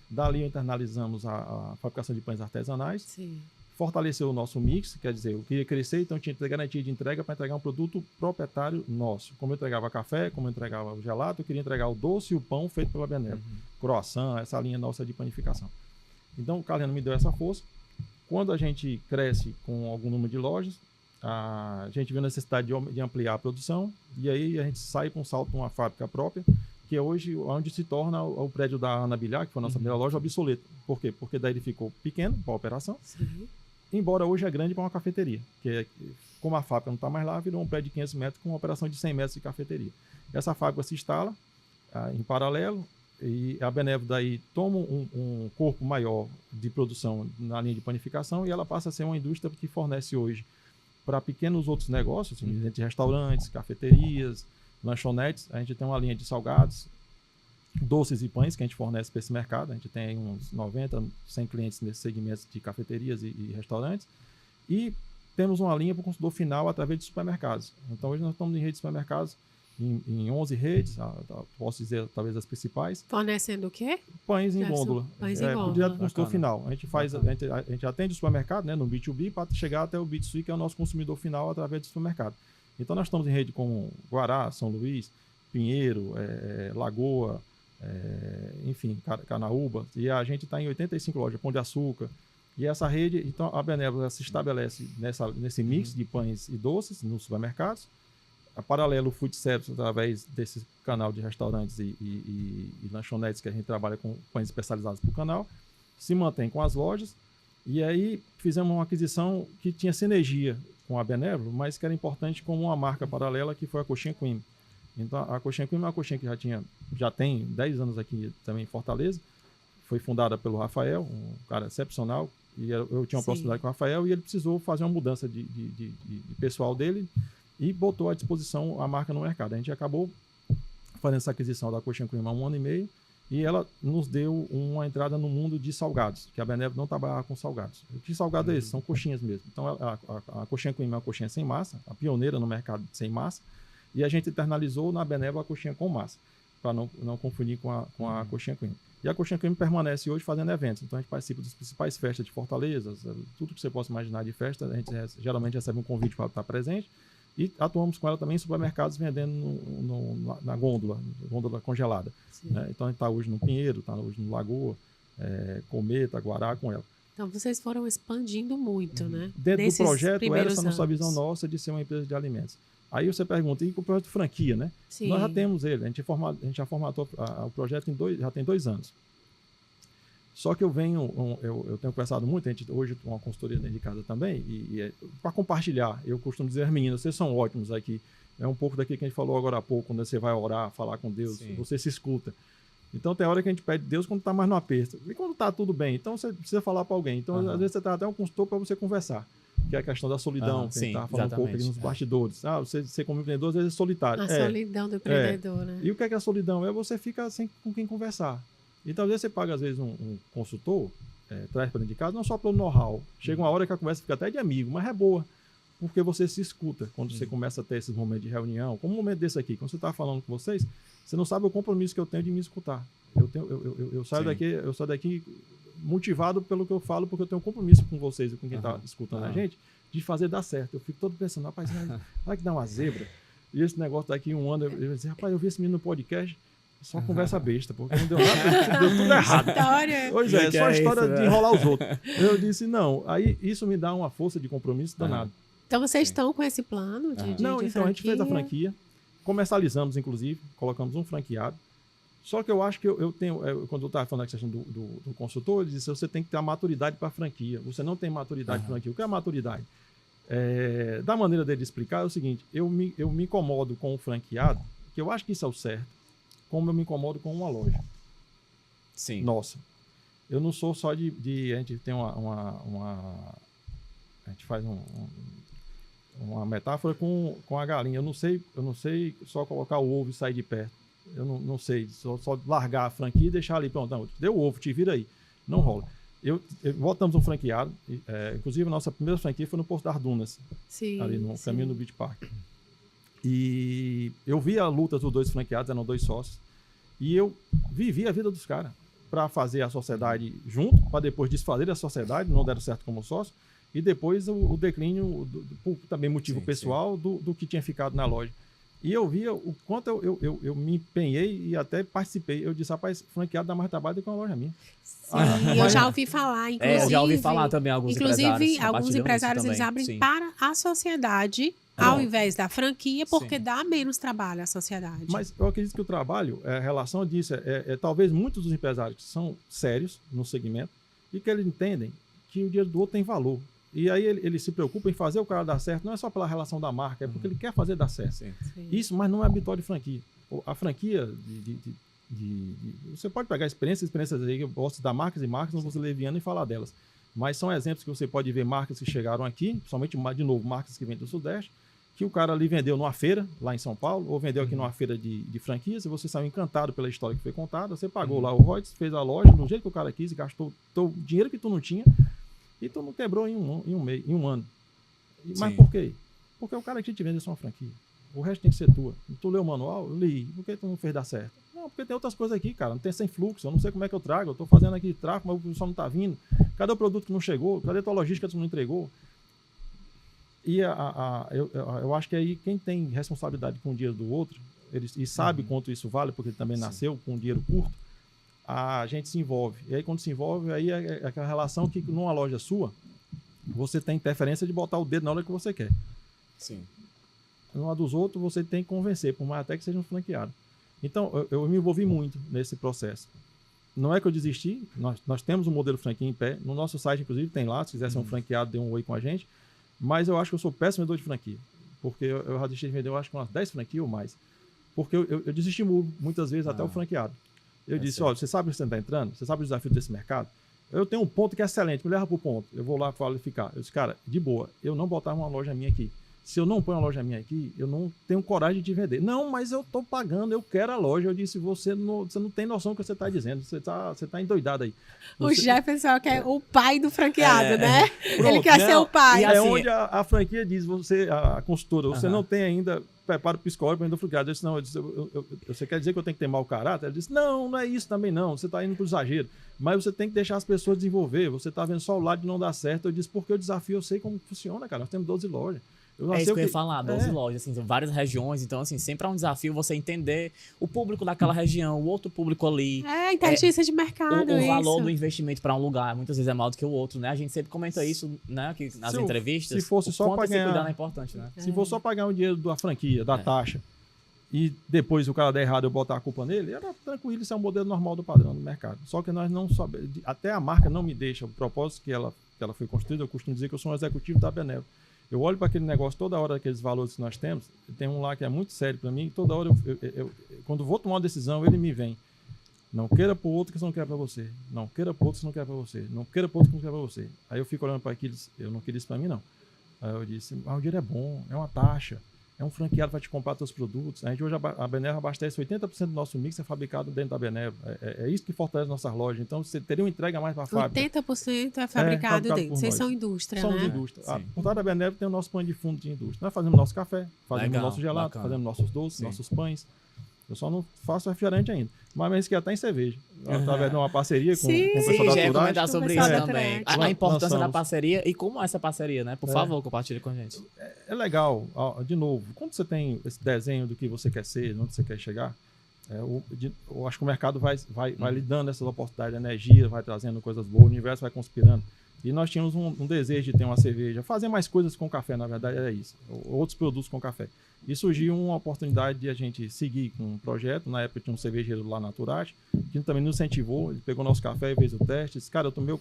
Dali internalizamos a fabricação de pães artesanais. Sim. Fortaleceu o nosso mix, quer dizer, eu queria crescer, então tinha que ter garantia de entrega para entregar um produto proprietário nosso. Como eu entregava café, como eu entregava o gelato, eu queria entregar o doce e o pão feito pela Benévolo. Croissant, essa linha nossa de panificação. Então o Carleano me deu essa força. Quando a gente cresce com algum número de lojas, a gente viu a necessidade de ampliar a produção e aí a gente sai para um salto de uma fábrica própria, que é hoje onde se torna o prédio da Ana Bilhar, que foi a nossa primeira loja, obsoleto. Por quê? Porque daí ele ficou pequeno para a operação, embora hoje é grande para uma cafeteria, como a fábrica não está mais lá, virou um prédio de 500 metros com uma operação de 100 metros de cafeteria. Essa fábrica se instala em paralelo e a Benévolo daí toma um corpo maior de produção na linha de panificação e ela passa a ser uma indústria que fornece hoje para pequenos outros negócios, entre restaurantes, cafeterias, lanchonetes. A gente tem uma linha de salgados, doces e pães que a gente fornece para esse mercado. A gente tem uns 90, 100 clientes nesses segmentos de cafeterias e restaurantes. E temos uma linha para o consumidor final através de supermercados. Então, hoje nós estamos em rede de supermercados em 11 redes, posso dizer talvez as principais. Fornecendo o quê? Pães em gôndola. Pães em gôndola. Direto para o consumidor final. A gente atende o supermercado, né, no B2B para chegar até o B2C, que é o nosso consumidor final através do supermercado. Então nós estamos em rede como Guará, São Luís, Pinheiro, Lagoa, enfim, Canaúba, e a gente está em 85 lojas, Pão de Açúcar. E essa rede, então a Benévola se estabelece nesse mix de pães e doces nos supermercados. A paralelo, o food service, através desse canal de restaurantes e lanchonetes que a gente trabalha com pães especializados para o canal, se mantém com as lojas. E aí fizemos uma aquisição que tinha sinergia com a Benévola, mas que era importante como uma marca paralela, que foi a Coxinha Cream. Então a Coxinha Cream é uma coxinha que já tem 10 anos aqui também em Fortaleza. Foi fundada pelo Rafael, um cara excepcional. E eu tinha uma proximidade com o Rafael e ele precisou fazer uma mudança de pessoal dele e botou à disposição a marca no mercado. A gente acabou fazendo essa aquisição da Coxinha Cream há 1 ano e meio e ela nos deu uma entrada no mundo de salgados, que a Benévola não trabalhava com salgados. Que salgado é esse? São coxinhas mesmo. Então a Coxinha Cream é uma coxinha sem massa, a pioneira no mercado sem massa, e a gente internalizou na Benévola a coxinha com massa, para não confundir com a Coxinha Cream. E a Coxinha Cream permanece hoje fazendo eventos. Então a gente participa das principais festas de Fortaleza, tudo que você possa imaginar de festa, a gente geralmente recebe um convite para estar presente. E atuamos com ela também em supermercados vendendo na gôndola congelada. Né? Então a gente está hoje no Pinheiro, está hoje no Lagoa, Cometa, Guará com ela. Então vocês foram expandindo muito, né? Dentro do projeto, era essa nossa visão anos. nossa de ser uma empresa de alimentos. Aí você pergunta, e com o projeto de franquia, né? Sim. Nós já temos ele, a gente já formatou o projeto já tem 2 anos. Só que eu tenho conversado muito, a gente hoje tem uma consultoria dentro de casa também, e para compartilhar, eu costumo dizer às meninas, vocês são ótimos aqui, é um pouco daquilo que a gente falou agora há pouco, quando você vai orar, falar com Deus, você se escuta. Então tem hora que a gente pede Deus quando está mais no aperto, e quando está tudo bem, então você precisa falar para alguém, então às vezes você traz até um consultor para você conversar, que é a questão da solidão, que a gente estava falando um pouco aqui nos bastidores. Você como empreendedor às vezes é solitário. A solidão do empreendedor, né? E o que é a solidão? É você ficar sem com quem conversar. Então, às vezes, você paga, às vezes, um consultor, traz para dentro de casa, não só pelo know-how. Chega uma hora que a conversa fica até de amigo, mas é boa, porque você se escuta quando você começa a ter esses momentos de reunião, como um momento desse aqui, quando você está falando com vocês, você não sabe o compromisso que eu tenho de me escutar. Eu saio daqui motivado pelo que eu falo, porque eu tenho um compromisso com vocês e com quem está escutando a gente, de fazer dar certo. Eu fico todo pensando, rapaz, vai que dá uma zebra. E esse negócio daqui 1 ano, eu disse, rapaz, eu vi esse menino no podcast, só conversa besta, porque não deu nada, deu tudo errado. Pois é só a história de enrolar os outros. Eu disse, não, aí isso me dá uma força de compromisso danado. Então vocês estão com esse plano de Não, então franquia? a gente fez a franquia, comercializamos, inclusive, colocamos um franqueado. Só que eu acho que eu tenho, quando eu estava falando da questão do consultor, ele disse, você tem que ter a maturidade para a franquia. Você não tem maturidade para a franquia. O que é a maturidade? Da maneira dele explicar, é o seguinte, eu me incomodo com o franqueado, que eu acho que isso é o certo, como eu me incomodo com uma loja. Sim. Nossa. Eu não sou só de a gente tem a gente faz uma metáfora com a galinha. Eu não sei só colocar o ovo e sair de perto. Eu não sei só largar a franquia e deixar ali, pronto, não, deu o ovo, te vira aí. Não rola. Voltamos um franqueado, inclusive a nossa primeira franquia foi no Posto das Dunas, ali no caminho do Beach Park. E eu vi a luta dos 2 franqueados, eram 2 sócios, e eu vivi a vida dos caras para fazer a sociedade junto, para depois desfazer a sociedade, não deram certo como sócio, e depois o declínio, por também motivo pessoal, do que tinha ficado na loja. E eu via o quanto eu me empenhei e até participei. Eu disse, rapaz, franqueado dá mais trabalho do que uma loja minha. Sim, eu já ouvi falar, inclusive. Já ouvi falar também alguns empresários. Inclusive, alguns empresários eles abrem para a sociedade, ao invés da franquia, porque dá menos trabalho à sociedade. Mas eu acredito que o trabalho, a relação disso, talvez muitos dos empresários que são sérios no segmento e que eles entendem que o dinheiro do outro tem valor. E aí ele se preocupa em fazer o cara dar certo, não é só pela relação da marca, é porque ele quer fazer dar certo. Sim. Isso, mas não é habitual de franquia. A franquia, você pode pegar experiências aí, eu gosto de dar marcas e marcas, não vou ser leviano e falar delas. Mas são exemplos que você pode ver marcas que chegaram aqui, principalmente, de novo, marcas que vêm do Sudeste, que o cara ali vendeu numa feira, lá em São Paulo, ou vendeu aqui numa feira de franquias, e você saiu encantado pela história que foi contada, você pagou lá o royalties, fez a loja, do jeito que o cara quis, gastou o dinheiro que tu não tinha, e tu não quebrou em um ano. Mas por quê? Porque o cara que te vende é só uma franquia. O resto tem que ser tua. Tu leu o manual? Eu li. Por que tu não fez dar certo? Não, porque tem outras coisas aqui, cara. Não tem sem fluxo. Eu não sei como é que eu trago. Eu tô fazendo aqui tráfego, mas o pessoal não tá vindo. Cadê o produto que não chegou? Cadê a tua logística que tu não entregou? E eu acho que aí quem tem responsabilidade com o dinheiro do outro, e sabe quanto isso vale, porque ele também nasceu com um dinheiro curto, a gente se envolve. E aí quando se envolve, aí é aquela relação que numa loja sua, você tem interferência de botar o dedo na hora que você quer. Sim. Numa dos outros, você tem que convencer, por mais até que seja um franqueado. Então, eu me envolvi muito nesse processo. Não é que eu desisti, nós temos um modelo franquia em pé. No nosso site, inclusive, tem lá. Se quiser ser um franqueado, dê um oi com a gente. Mas eu acho que eu sou péssimo vendedor de franquia. Porque eu já deixei de vender, eu acho que umas 10 franquias ou mais. Porque eu desestimulo, muitas vezes, até o franqueado. Eu disse, olha, você sabe que você está entrando? Você sabe o desafio desse mercado? Eu tenho um ponto que é excelente, me leva para o ponto. Eu vou lá qualificar. Eu disse, cara, de boa, eu não botar uma loja minha aqui. Se eu não ponho uma loja minha aqui, eu não tenho coragem de vender. Não, mas eu estou pagando, eu quero a loja. Eu disse, você não tem noção do que você está dizendo. Você tá endoidado aí. O Jefferson que é o pai do franqueado, né? Pronto, ele quer ser o pai. É assim, onde a franquia diz, a consultora, você não tem ainda preparo psicológico para vender o franqueado. Eu disse, não, você quer dizer que eu tenho que ter mau caráter? Ele disse, não é isso também não. Você está indo para o exagero. Mas você tem que deixar as pessoas desenvolver. Você está vendo só o lado de não dar certo. Eu disse, porque o desafio eu sei como funciona, cara. Nós temos 12 lojas. É isso que eu ia falar, 12 lojas, assim, são várias regiões, então, assim, sempre é um desafio você entender o público daquela região, o outro público ali. Inteligência de mercado, o valor do investimento para um lugar, muitas vezes é maior do que o outro, né? A gente sempre comenta isso, né, aqui nas entrevistas. Se fosse só para ganhar, cuidar é importante, né? Se for só pagar o dinheiro da franquia, da taxa, e depois o cara der errado eu botar a culpa nele, era tranquilo, isso é um modelo normal do padrão do mercado. Só que nós não sabemos, até a marca não me deixa, o propósito que ela foi construída, eu costumo dizer que eu sou um executivo da Benevo. Eu olho para aquele negócio toda hora, aqueles valores que nós temos, tem um lá que é muito sério para mim, toda hora, quando vou tomar uma decisão, ele me vem. Não queira para o outro que você não quer para você. Não queira para o outro que você não quer para você. Não queira para o outro que não quer para você. Aí eu fico olhando para aquilo, eu não queria isso para mim, não. Aí eu disse, o dinheiro é bom, é uma taxa, é um franqueado para te comprar seus produtos. A gente hoje, a Benevo abastece 80% do nosso mix é fabricado dentro da Benevo. É isso que fortalece nossas lojas. Então, você teria uma entrega mais para a fábrica. 80% é fabricado dentro. Vocês são indústria, Somos né? indústria. Por trás da Benevo tem o nosso pano de fundo de indústria. Nós fazemos nosso café, fazemos nosso gelato, fazemos nossos doces, nossos pães. Eu só não faço refrigerante ainda. Mas que até em cerveja. Através de uma parceria com o pessoal da Turati. Comentar sobre isso também. A importância da parceria e como é essa parceria, né? Por favor, compartilhe com a gente. É legal. De novo, quando você tem esse desenho do que você quer ser, onde você quer chegar, eu acho que o mercado vai lhe dando essas oportunidades, energia, vai trazendo coisas boas, o universo vai conspirando. E nós tínhamos um desejo de ter uma cerveja, fazer mais coisas com café, na verdade era isso, outros produtos com café. E surgiu uma oportunidade de a gente seguir com um projeto, na época tinha um cervejeiro lá na Turati, que também nos incentivou, ele pegou nosso café e fez o teste, disse, cara, eu tomei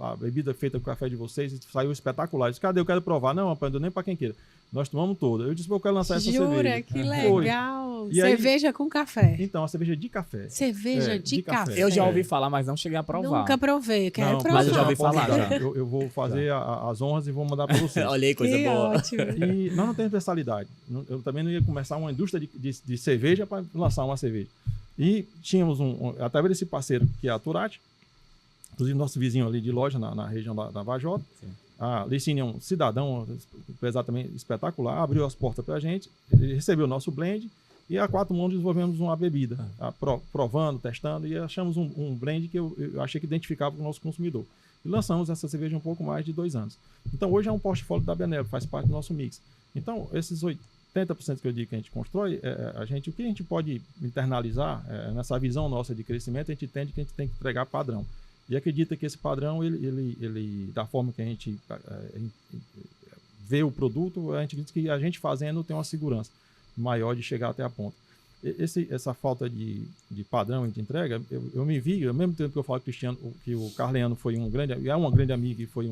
a bebida feita com o café de vocês e saiu espetacular. Eu disse, cadê? Eu quero provar. Não, rapaz, não deu nem pra quem queira. Nós tomamos toda. Eu disse, eu quero lançar essa cerveja. Jura? Que legal. Cerveja com café. Então, a cerveja de café. Cerveja de café. Eu já ouvi falar, mas não cheguei a provar. Nunca provei, quero provar. Mas eu já ouvi falar. Eu vou fazer as honras e vou mandar para vocês. Olha aí, coisa boa. Ótimo. E nós não temos versalidade. Eu também não ia começar uma indústria de cerveja para lançar uma cerveja. E tínhamos através desse parceiro que é a Turati, inclusive nosso vizinho ali de loja na região da Vajota. A Licínio é um cidadão exatamente espetacular, abriu as portas para a gente, ele recebeu o nosso blend e a 4 mãos desenvolvemos uma bebida, provando, testando e achamos um blend que eu achei que identificava com o nosso consumidor. E lançamos essa cerveja um pouco mais de 2 anos. Então hoje é um portfólio da Benevo, faz parte do nosso mix. Então esses 80% que eu digo que a gente constrói, o que a gente pode internalizar nessa visão nossa de crescimento, a gente entende que a gente tem que entregar padrão. E acredita que esse padrão, ele da forma que a gente vê o produto, a gente acredita que a gente fazendo tem uma segurança maior de chegar até a ponta. Essa falta de padrão e de entrega, eu me vi, ao mesmo tempo que eu falo que o Carleano foi uma grande amiga e foi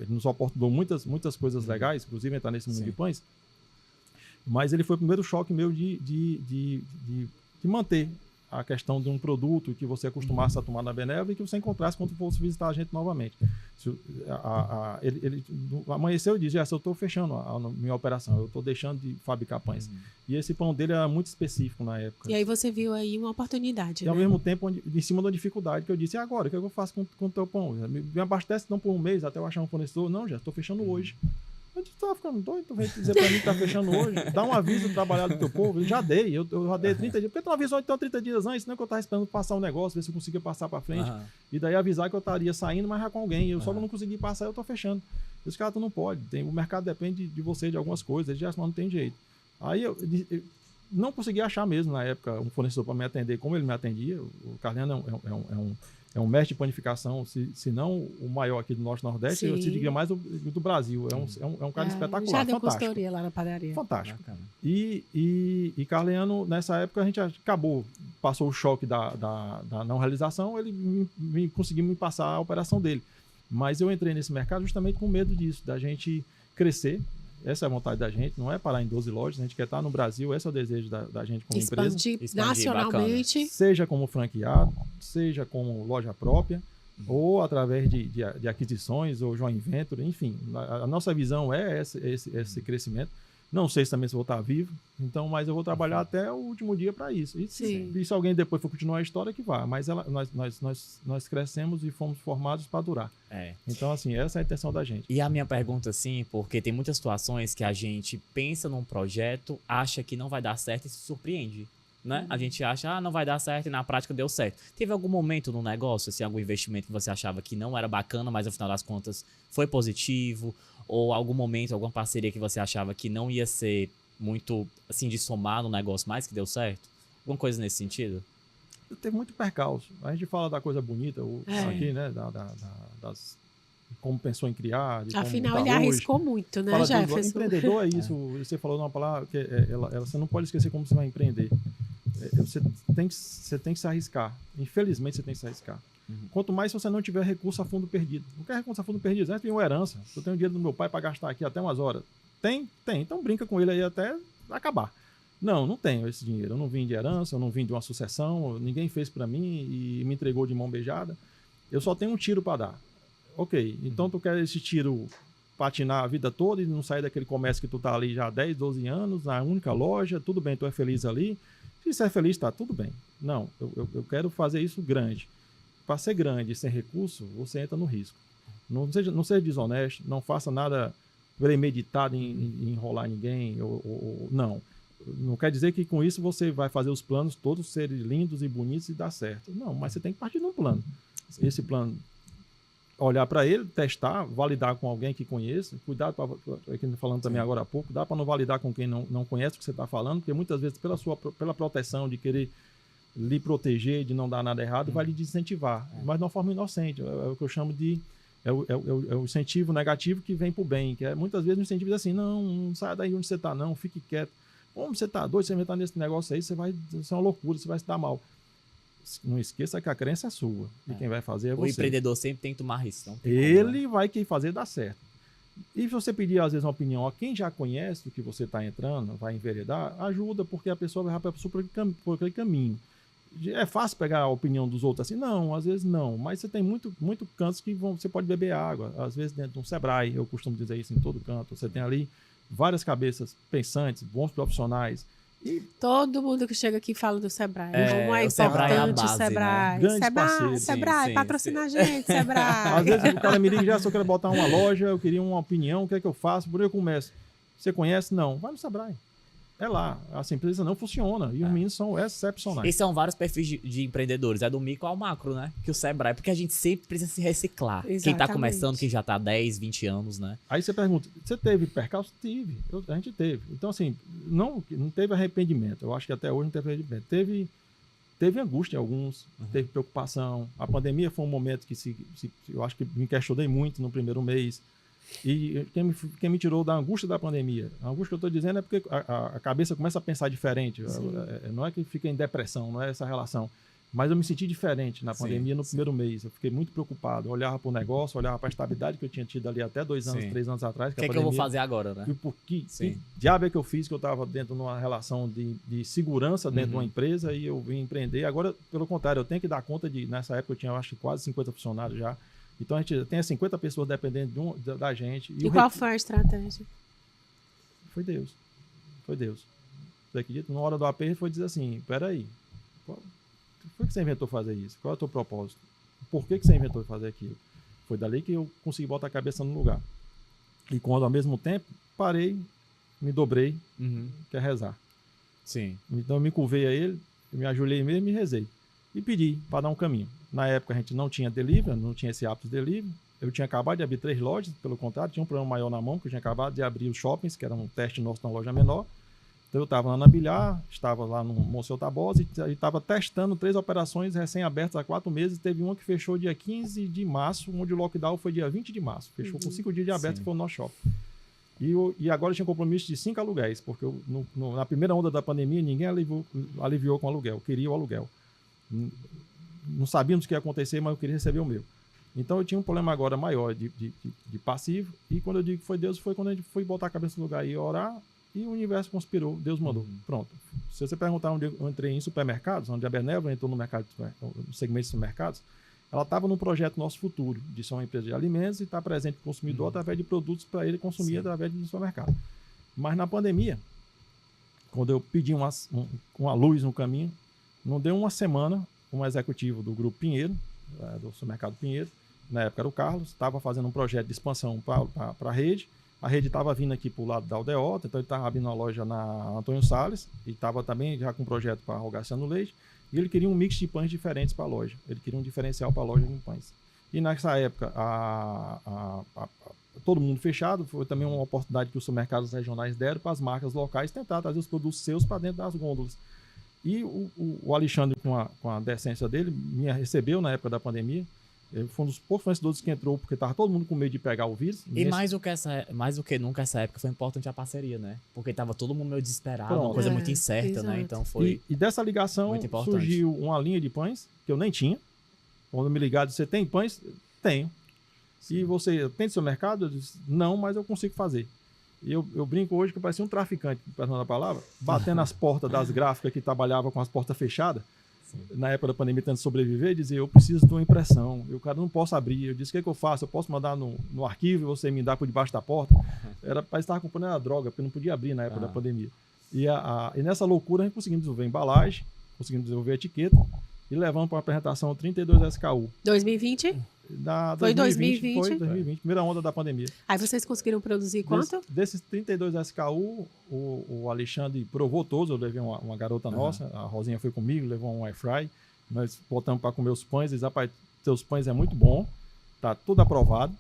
ele nos oportunou muitas coisas legais, inclusive entrar nesse mundo de pães, mas ele foi o primeiro choque meu de manter a questão de um produto que você acostumasse a tomar na Benevo e que você encontrasse quando fosse visitar a gente novamente. Ele amanheceu e disse, eu estou fechando a minha operação, eu estou deixando de fabricar pães. E esse pão dele era muito específico na época. E aí você viu aí uma oportunidade, E ao mesmo tempo, em cima da dificuldade, que eu disse, e agora, o que eu faço com o teu pão? Me abastece não por um mês até eu achar um fornecedor? Não, já estou fechando hoje. Eu disse, tu tá ficando doido? Tu vem dizer pra mim que tá fechando hoje? Dá um aviso do trabalhador do teu povo. Eu já dei 30 dias. Por que tu não avisou então 30 dias antes? Não, que eu tava esperando passar um negócio, ver se eu conseguia passar pra frente. E daí avisar que eu estaria saindo, mas já com alguém. Eu só não consegui passar, eu tô fechando. Esse cara, tu não pode. O mercado depende de você, de algumas coisas. Ele já não tem jeito. Aí eu não consegui achar mesmo, na época, um fornecedor para me atender como ele me atendia. O Carliano é um mestre de panificação, se não o maior aqui do Norte e Nordeste, eu diria mais do Brasil. É um cara espetacular, já deu fantástico. consultoria lá na padaria. Fantástico. E Carliano, nessa época, a gente acabou, passou o choque da não realização, ele conseguiu me passar a operação dele. Mas eu entrei nesse mercado justamente com medo disso, da gente crescer. Essa é a vontade da gente, não é parar em 12 lojas, a gente quer estar no Brasil, esse é o desejo da gente como empresa. Expandir nacionalmente. Bacana. Seja como franqueado, seja como loja própria, ou através de aquisições, ou joint venture, enfim. A nossa visão é esse crescimento. Não sei também se vou estar vivo, então, mas eu vou trabalhar até o último dia para isso. E se alguém depois for continuar a história, que vá. Mas nós crescemos e fomos formados para durar. Então, assim, essa é a intenção da gente. E a minha pergunta, assim, porque tem muitas situações que a gente pensa num projeto, acha que não vai dar certo e se surpreende. Né? A gente acha, não vai dar certo e na prática deu certo. Teve algum momento no negócio, assim, algum investimento que você achava que não era bacana, mas no final das contas foi positivo? Ou algum momento, alguma parceria que você achava que não ia ser muito, assim, de somar no negócio, mas que deu certo? Alguma coisa nesse sentido? Teve muito percalço. A gente fala da coisa bonita aqui, né? Das como pensou em criar. Afinal, ele arriscou muito, né, Jefferson? Empreendedor é isso. Você falou numa palavra que você não pode esquecer como você vai empreender. Você tem que se arriscar. Infelizmente, você tem que se arriscar. Quanto mais se você não tiver recurso a fundo perdido. Não quer recurso a fundo perdido? Você tem uma herança. Eu tenho dinheiro do meu pai para gastar aqui até umas horas. Tem. Então brinca com ele aí até acabar. Não tenho esse dinheiro. Eu não vim de herança, eu não vim de uma sucessão, ninguém fez para mim e me entregou de mão beijada. Eu só tenho um tiro para dar. Ok, então tu quer esse tiro patinar a vida toda e não sair daquele comércio que tu tá ali já há 10, 12 anos, na única loja, tudo bem, tu é feliz ali. Se você é feliz, tá tudo bem. Não, eu quero fazer isso grande. Para ser grande e sem recurso, você entra no risco. Não seja desonesto, não faça nada premeditado em enrolar ninguém. Não. Não quer dizer que com isso você vai fazer os planos todos serem lindos e bonitos e dar certo. Não, mas você tem que partir de um plano. Esse plano, olhar para ele, testar, validar com alguém que conheça. Cuidado, falando também agora há pouco, dá para não validar com quem não conhece o que você está falando, porque muitas vezes pela proteção de querer lhe proteger, de não dar nada errado, vai lhe desincentivar, mas de uma forma inocente. É o que eu chamo de o incentivo negativo que vem para o bem, que muitas vezes o incentivo diz assim, não saia daí onde você está, não, fique quieto. Como você está doido, você vai estar nesse negócio aí, isso é uma loucura, você vai se dar mal. Não esqueça que a crença é sua, e quem vai fazer é você. O empreendedor sempre tem que tomar risco. Ele vai quem fazer dar certo. E se você pedir, às vezes, uma opinião a quem já conhece o que você está entrando, vai enveredar, ajuda, porque a pessoa vai por aquele caminho. É fácil pegar a opinião dos outros assim? Não, às vezes não. Mas você tem muito cantos que você pode beber água. Às vezes dentro de um Sebrae, eu costumo dizer isso em todo canto. Você tem ali várias cabeças pensantes, bons profissionais. E todo mundo que chega aqui fala do Sebrae. Como é o Sebrae importante é a base, o Sebrae. Né? Grandes parceiros. Sebrae, patrocina a gente, Sebrae. Às vezes o cara me liga, se eu quero botar uma loja, eu queria uma opinião, o que é que eu faço? Por onde eu começo? Você conhece? Não. Vai no Sebrae. É lá. Essa empresa não funciona. E os meninos são excepcionais. E são vários perfis de empreendedores. É do micro ao macro, né? Que o Sebrae. Porque a gente sempre precisa se reciclar. Exatamente. Quem tá começando, quem já tá 10, 20 anos, né? Aí você pergunta, você teve percalço? Tive. A gente teve. Então, assim, não teve arrependimento. Eu acho que até hoje não teve arrependimento. Teve angústia em alguns, teve preocupação. A pandemia foi um momento que eu acho que me questionei muito no primeiro mês. E quem me tirou da angústia da pandemia? A angústia que eu estou dizendo é porque a cabeça começa a pensar diferente. Não é que fica em depressão, não é essa relação. Mas eu me senti diferente na pandemia no primeiro mês. Eu fiquei muito preocupado. Eu olhava para o negócio, olhava para a estabilidade que eu tinha tido ali até 2 anos, 3 anos atrás. O que é que eu vou fazer agora, né? Que diabo é que eu fiz que eu estava dentro de uma relação de segurança dentro de uma empresa e eu vim empreender. Agora, pelo contrário, eu tenho que dar conta de... Nessa época eu tinha, acho que quase 50 funcionários já. Então, a gente tem 50 pessoas dependendo da gente. E qual foi a estratégia? Foi Deus. Você acredita? Na hora do aperto, foi dizer assim, peraí, por que você inventou fazer isso? Qual é o teu propósito? Por que você inventou fazer aquilo? Foi dali que eu consegui botar a cabeça no lugar. E quando, ao mesmo tempo, parei, me dobrei, Uhum. que é rezar. Sim. Então eu me curvei a ele, me ajoelhei mesmo e rezei. E pedi para dar um caminho. Na época a gente não tinha delivery, não tinha esse hábito de delivery. Eu tinha acabado de abrir 3 lojas, pelo contrário, tinha um problema maior na mão, porque eu tinha acabado de abrir os shoppings, que era um teste nosso na loja menor. Então eu estava lá na Bilhar, estava lá no Monsenhor Tabosa e estava testando 3 operações recém-abertas há 4 meses. Teve uma que fechou dia 15 de março, onde o lockdown foi dia 20 de março. Fechou com 5 dias de aberto, que foi o nosso shopping. E agora eu tinha compromisso de 5 aluguéis, porque na primeira onda da pandemia ninguém aliviou com aluguel, queria o aluguel. Não sabíamos o que ia acontecer, mas eu queria receber o meu. Então eu tinha um problema agora maior de passivo, e quando eu digo que foi Deus, foi quando a gente foi botar a cabeça no lugar e orar, e o universo conspirou, Deus mandou. Pronto. Se você perguntar onde eu entrei em supermercados, onde a Benévola entrou no segmento de supermercados, ela estava num projeto Nosso Futuro, de ser uma empresa de alimentos e estar presente com o consumidor através de produtos para ele consumir através do supermercado. Mas na pandemia, quando eu pedi uma luz no caminho, não deu uma semana, um executivo do Grupo Pinheiro, do supermercado Pinheiro, na época era o Carlos, estava fazendo um projeto de expansão para a rede. A rede estava vindo aqui para o lado da Aldeota, então ele estava abrindo uma loja na Antônio Salles, e estava também já com um projeto para a Rogaciano Leite, e ele queria um mix de pães diferentes para a loja. Ele queria um diferencial para a loja de pães. E nessa época, todo mundo fechado, foi também uma oportunidade que os supermercados regionais deram para as marcas locais tentar trazer os produtos seus para dentro das gôndolas. E o Alexandre, com a decência dele, me recebeu na época da pandemia. Ele foi um dos poucos fornecedores que entrou, porque estava todo mundo com medo de pegar o vírus. E mais do que nunca essa época foi importante a parceria, né? Porque estava todo mundo meio desesperado, uma coisa muito incerta, exato. né? Então foi. E dessa ligação surgiu uma linha de pães que eu nem tinha. Quando me ligaram, você tem pães? Tenho. Sim. E você tem seu mercado? Eu disse, não, mas eu consigo fazer. E eu brinco hoje que eu parecia um traficante, perdão a palavra, batendo as portas das gráficas que trabalhava com as portas fechadas. Na época da pandemia, tentando sobreviver, e dizer, eu preciso de uma impressão, e o cara não posso abrir. Eu disse, o que eu faço? Eu posso mandar no arquivo e você me dá por debaixo da porta? Parece que estava comprando a droga, porque não podia abrir na época da pandemia. E nessa loucura, a gente conseguiu desenvolver embalagem, conseguimos desenvolver etiqueta, e levamos para uma apresentação 32 SKU. 2020? Foi 2020. Foi 2020, primeira onda da pandemia. Aí vocês conseguiram produzir quanto? Desses 32 SKU, o Alexandre provou todos. Eu levei uma garota nossa, a Rosinha foi comigo, levou um air fry. Nós voltamos para comer os pães. Eles, rapaz, seus pães é muito bom, tá tudo aprovado,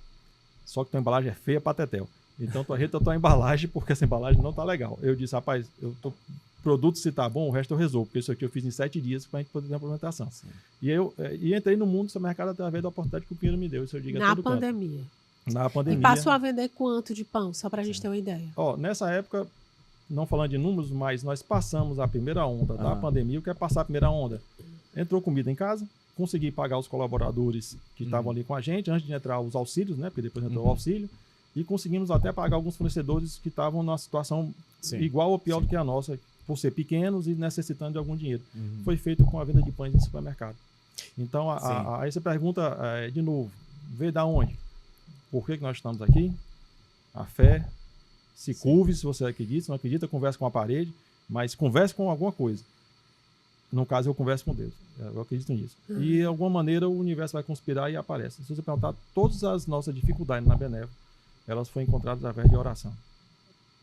só que tua embalagem é feia para tetel. Então tu ajeita a tua embalagem, porque essa embalagem não tá legal. Eu disse, rapaz, produto se tá bom, o resto eu resolvo, porque isso aqui eu fiz em 7 dias para a gente poder ter a implementação. Sim. E entrei no mundo do supermercado através da oportunidade que o Pinheiro me deu, isso eu digo na pandemia. Na pandemia. E passou a vender quanto de pão, só para a gente ter uma ideia? Nessa época, não falando de números, mas nós passamos a primeira onda da pandemia. O que é passar a primeira onda? Entrou comida em casa, consegui pagar os colaboradores que estavam ali com a gente, antes de entrar os auxílios, né? Porque depois entrou o auxílio. E conseguimos até pagar alguns fornecedores que estavam numa situação igual ou pior do que a nossa, por ser pequenos e necessitando de algum dinheiro. Foi feito com a venda de pães em supermercado. Então, aí você pergunta, de novo, veio da onde? Por que nós estamos aqui? A fé. Se curve, se você acredita. Se não acredita, converse com a parede, mas converse com alguma coisa. No caso, eu converso com Deus. Eu acredito nisso. E, de alguma maneira, o universo vai conspirar e aparece. Se você perguntar, todas as nossas dificuldades na Benévola, elas foram encontradas através de oração.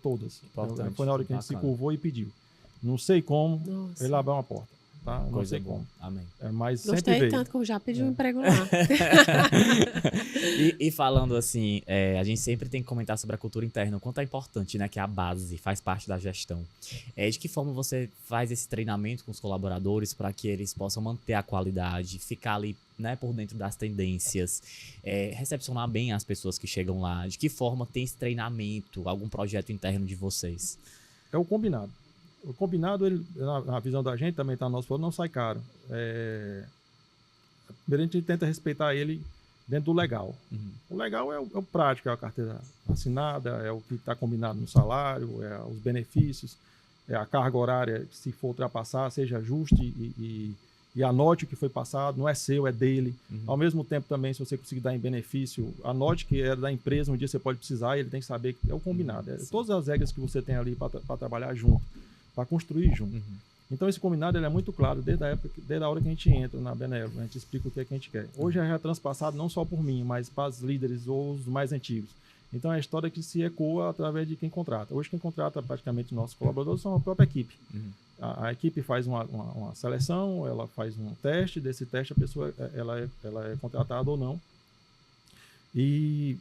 Todas. Foi na hora que a gente se curvou e pediu. Não sei como, ele abriu uma porta. Tá? Não sei como. Amém. Mas gostei tanto que eu já pedi um emprego lá. E falando assim, a gente sempre tem que comentar sobre a cultura interna, o quanto é importante, né? Que é a base, faz parte da gestão. De que forma você faz esse treinamento com os colaboradores para que eles possam manter a qualidade, ficar ali, né, por dentro das tendências, recepcionar bem as pessoas que chegam lá? De que forma tem esse treinamento, algum projeto interno de vocês? É o combinado. O combinado, ele, na visão da gente, também está no nosso plano, não sai caro. Primeiro a gente tenta respeitar ele dentro do legal. O legal é o prático, é a carteira assinada, é o que está combinado no salário, é os benefícios, é a carga horária, se for ultrapassar, seja ajuste e anote o que foi passado, não é seu, é dele. Ao mesmo tempo também, se você conseguir dar em benefício, anote que é da empresa, um dia você pode precisar e ele tem que saber que é o combinado. Todas as regras que você tem ali para trabalhar junto, para construir junto. Então esse combinado ele é muito claro desde a hora que a gente entra na Benévola, a gente explica o que é que a gente quer. Hoje é transpassado não só por mim, mas para os líderes ou os mais antigos. Então é a história que se ecoa através de quem contrata. Hoje quem contrata praticamente nossos colaboradores são a própria equipe. A equipe faz uma seleção, ela faz um teste, desse teste a pessoa ela é contratada ou não. E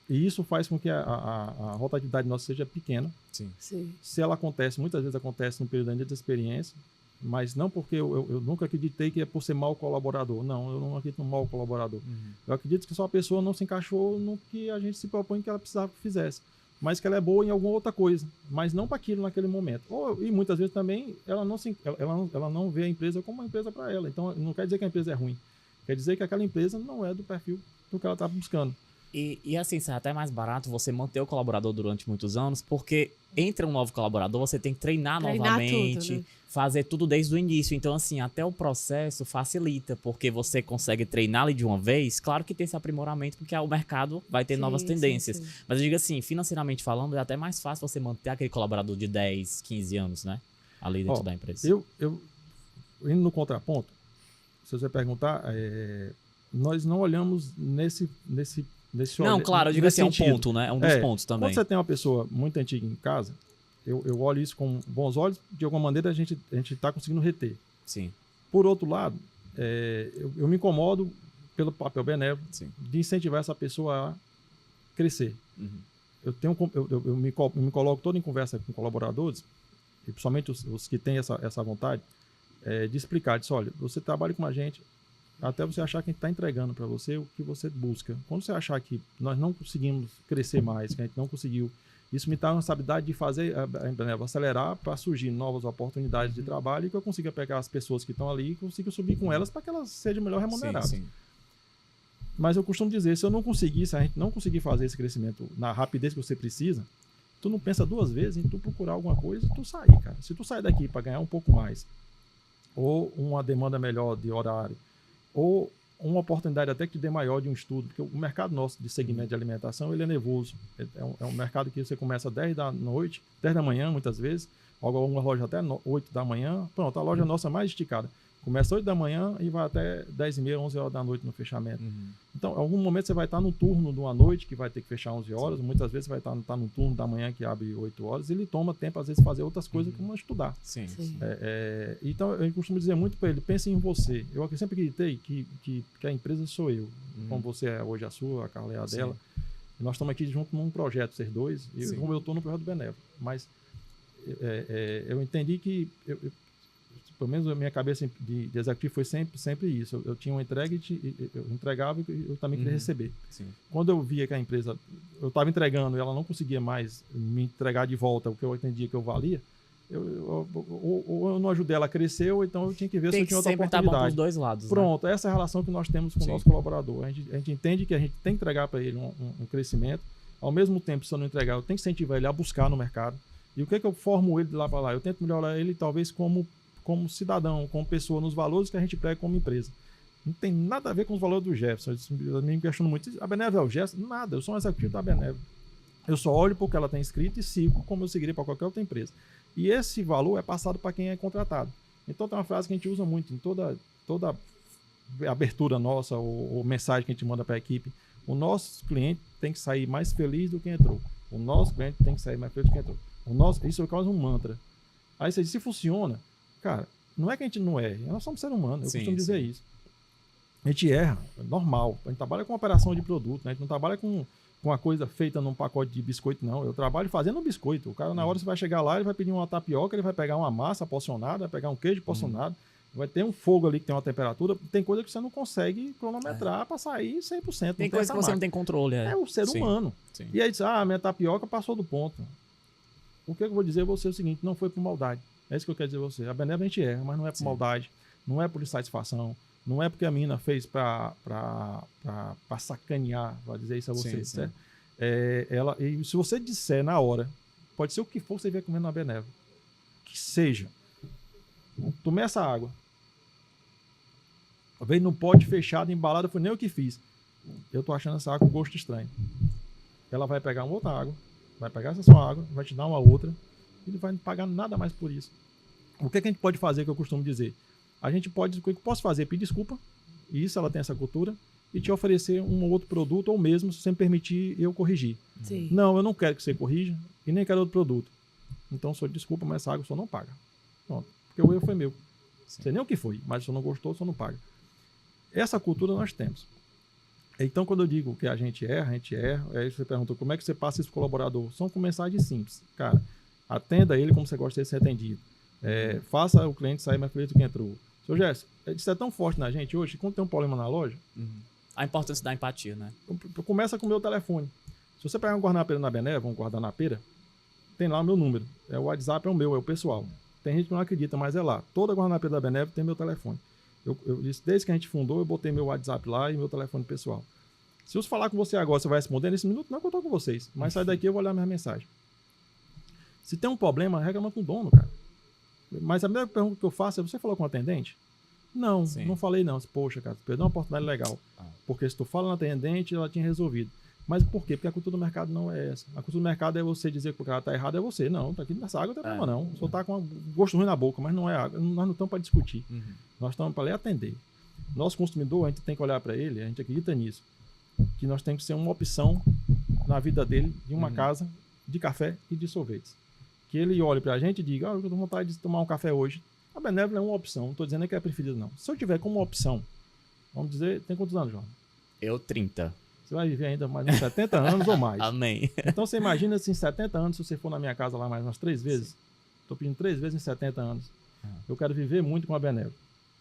isso faz com que a rotatividade nossa seja pequena. Sim. Se ela acontece, muitas vezes acontece no período de experiência, mas não porque eu nunca acreditei que é por ser mau colaborador. Não, eu não acredito no mau colaborador. Eu acredito que só a pessoa não se encaixou no que a gente se propõe que ela precisava que fizesse, mas que ela é boa em alguma outra coisa, mas não para aquilo naquele momento. E muitas vezes também ela não vê a empresa como uma empresa para ela. Então não quer dizer que a empresa é ruim, quer dizer que aquela empresa não é do perfil do que ela está buscando. E assim, é até mais barato você manter o colaborador durante muitos anos, porque entra um novo colaborador, você tem que treinar novamente, tudo, né? fazer tudo desde o início. Então, assim, até o processo facilita, porque você consegue treinar ali de uma vez. Claro que tem esse aprimoramento, porque o mercado vai ter novas tendências. Sim. Mas eu digo assim, financeiramente falando, é até mais fácil você manter aquele colaborador de 10, 15 anos, né? Ali dentro da empresa. Eu indo no contraponto, se você perguntar, nós não olhamos nesse Não, claro, eu digo assim, é um ponto, né? É um dos pontos também. Quando você tem uma pessoa muito antiga em casa, eu olho isso com bons olhos, de alguma maneira a gente está conseguindo reter. Sim. Por outro lado, eu me incomodo pelo papel benévolo de incentivar essa pessoa a crescer. Eu me coloco todo em conversa com colaboradores, e principalmente os que têm essa vontade, de explicar, olha, você trabalha com a gente, até você achar que a gente está entregando para você o que você busca. Quando você achar que nós não conseguimos crescer mais, que a gente não conseguiu, isso me dá uma responsabilidade de fazer acelerar para surgir novas oportunidades de trabalho e que eu consiga pegar as pessoas que estão ali e consiga subir com elas para que elas sejam melhor remuneradas. Sim. Mas eu costumo dizer, se a gente não conseguir fazer esse crescimento na rapidez que você precisa, tu não pensa duas vezes em tu procurar alguma coisa e tu sair, cara. Se tu sair daqui para ganhar um pouco mais, ou uma demanda melhor de horário, ou uma oportunidade até que te dê maior de um estudo, porque o mercado nosso de segmento de alimentação, ele é nervoso. É um mercado que você começa às 10 da noite, 10 da manhã, muitas vezes, alguma loja até 8 da manhã. Pronto, a loja nossa é mais esticada. Começa 8 da manhã e vai até 10h30, 11 horas da noite no fechamento. Então, em algum momento você vai estar no turno de uma noite que vai ter que fechar 11 horas, muitas vezes você vai estar no turno da manhã que abre 8 horas, e ele toma tempo, às vezes, fazer outras coisas como estudar. Sim. Então, eu costumo dizer muito para ele, pense em você. Eu sempre acreditei que a empresa sou eu, como você é hoje a sua, a Carla é a dela. E nós estamos aqui junto num projeto, vocês dois, e como eu estou no projeto do Benévolo. Mas eu entendi que... pelo menos a minha cabeça de executivo foi sempre isso. Eu tinha uma entrega e eu entregava e eu também queria receber. Quando eu via que a empresa, eu estava entregando e ela não conseguia mais me entregar de volta o que eu entendia que eu valia, ou eu não ajudei ela a crescer, ou então eu tinha que ver se eu tinha outra oportunidade. Tá bom pros dois lados. Pronto, essa é a relação que nós temos com o nosso colaborador. A gente entende que a gente tem que entregar para ele um crescimento. Ao mesmo tempo, se eu não entregar, eu tenho que incentivar ele a buscar no mercado. E o que eu formo ele de lá para lá? Eu tento melhorar ele, talvez, como cidadão, como pessoa, nos valores que a gente prega como empresa. Não tem nada a ver com os valores do Jefferson. Eu me questiono muito. A Benévolo é o Jefferson? Nada, eu sou um executivo da Benévolo. Eu só olho para o que ela tem escrito e sigo como eu seguiria para qualquer outra empresa. E esse valor é passado para quem é contratado. Então tem uma frase que a gente usa muito em toda abertura nossa ou mensagem que a gente manda para a equipe. O nosso cliente tem que sair mais feliz do que entrou. O nosso cliente tem que sair mais feliz do que entrou. Isso é quase um mantra. Aí você diz, se funciona, cara, não é que a gente não erre, nós somos seres humanos, eu costumo dizer isso. A gente erra, é normal. A gente trabalha com operação de produto, né? A gente não trabalha com uma coisa feita num pacote de biscoito, não. Eu trabalho fazendo um biscoito. O cara, na hora você vai chegar lá, ele vai pedir uma tapioca, ele vai pegar uma massa porcionada, vai pegar um queijo porcionado, vai ter um fogo ali que tem uma temperatura. Tem coisa que você não consegue cronometrar para sair 100%. Tem coisa que você não tem controle. É o ser humano. E aí diz, minha tapioca passou do ponto. O que eu vou dizer a você é o seguinte, não foi por maldade. É isso que eu quero dizer a você. A Benévolo a gente erra, mas não é por maldade, não é por insatisfação, não é porque a menina fez para sacanear, vou dizer isso a você. Certo? E se você disser na hora, pode ser o que for que você vier comendo na Benévolo, que seja, tomei essa água, veio num pote fechado, embalado, foi nem eu que fiz. Eu tô achando essa água com gosto estranho. Ela vai pegar uma outra água, vai pegar essa sua água, vai te dar uma outra, e não vai pagar nada mais por isso. O que a gente pode fazer, que eu costumo dizer? A gente pode, o que eu posso fazer? Pedir desculpa, e isso ela tem essa cultura, e te oferecer um outro produto, ou mesmo, se você me permitir, eu corrigir. Sim. Não, eu não quero que você corrija e nem quero outro produto. Então, só desculpa, mas essa água o senhor não paga. Pronto. Porque o erro foi meu. Não sei nem o que foi, mas se o senhor não gostou, o senhor não paga. Essa cultura nós temos. Então, quando eu digo que a gente erra. Aí você perguntou como é que você passa isso para o colaborador. São com mensagens simples. Cara, atenda ele como você gosta de ser atendido. Faça o cliente sair mais feliz do que entrou. Seu Gerson, isso é tão forte na gente hoje, que quando tem um problema na loja... A importância da empatia, né? Começa com o meu telefone. Se você pegar um guardanapeira na Benévola, um guardanapeira, tem lá o meu número. O WhatsApp é o meu, é o pessoal. Tem gente que não acredita, mas é lá. Toda guardanapeira da Benévola tem meu telefone. Eu disse, desde que a gente fundou, eu botei meu WhatsApp lá e meu telefone pessoal. Se eu falar com você agora, você vai responder nesse minuto? Não é que eu tô com vocês. Mas sai daqui, eu vou olhar minha mensagem. Se tem um problema, reclama com o dono, cara. Mas a primeira pergunta que eu faço é, você falou com o atendente? Não, Sim. Não falei não. Poxa, cara, perdeu uma oportunidade legal. Porque se tu fala na atendente, ela tinha resolvido. Mas por quê? Porque a cultura do mercado não é essa. A cultura do mercado é você dizer que o cara tá errado, é você. Não, tá aqui nessa água não tem problema não. Só tá com um gosto ruim na boca, mas não é água. Nós não estamos para discutir. Nós estamos para atender. Nosso consumidor, a gente tem que olhar para ele, a gente acredita nisso, que nós temos que ser uma opção na vida dele, de uma casa de café e de sorvetes. Que ele olhe para a gente e diga, eu tô com vontade de tomar um café hoje. A Benévola é uma opção, não estou dizendo que é a preferida não. Se eu tiver como opção, vamos dizer, tem quantos anos, João? Eu, 30. Você vai viver ainda mais uns 70 anos ou mais. Amém. Então você imagina se em 70 anos, se você for na minha casa lá mais umas 3 vezes, estou pedindo 3 vezes em 70 anos. Eu quero viver muito com a Benévola.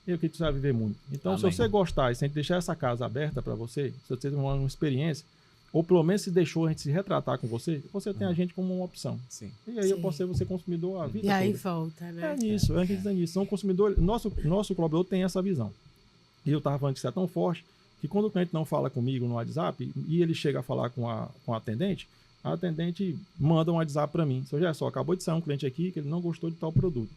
Eu acredito que você vai viver muito. Então, Amém. se você gostar e se a gente deixar essa casa aberta para você, se você tem uma experiência, ou pelo menos se deixou a gente se retratar com você, você tem a gente como uma opção. Sim. E aí eu posso ser você consumidor a vida E aí toda. volta, né? É nisso, eu acredito nisso. Então, o consumidor, nosso colaborador tem essa visão. E eu estava falando que isso é tão forte que quando o cliente não fala comigo no WhatsApp e ele chega a falar com a atendente manda um WhatsApp para mim. Seu Gerson, acabou de sair um cliente aqui que ele não gostou de tal produto.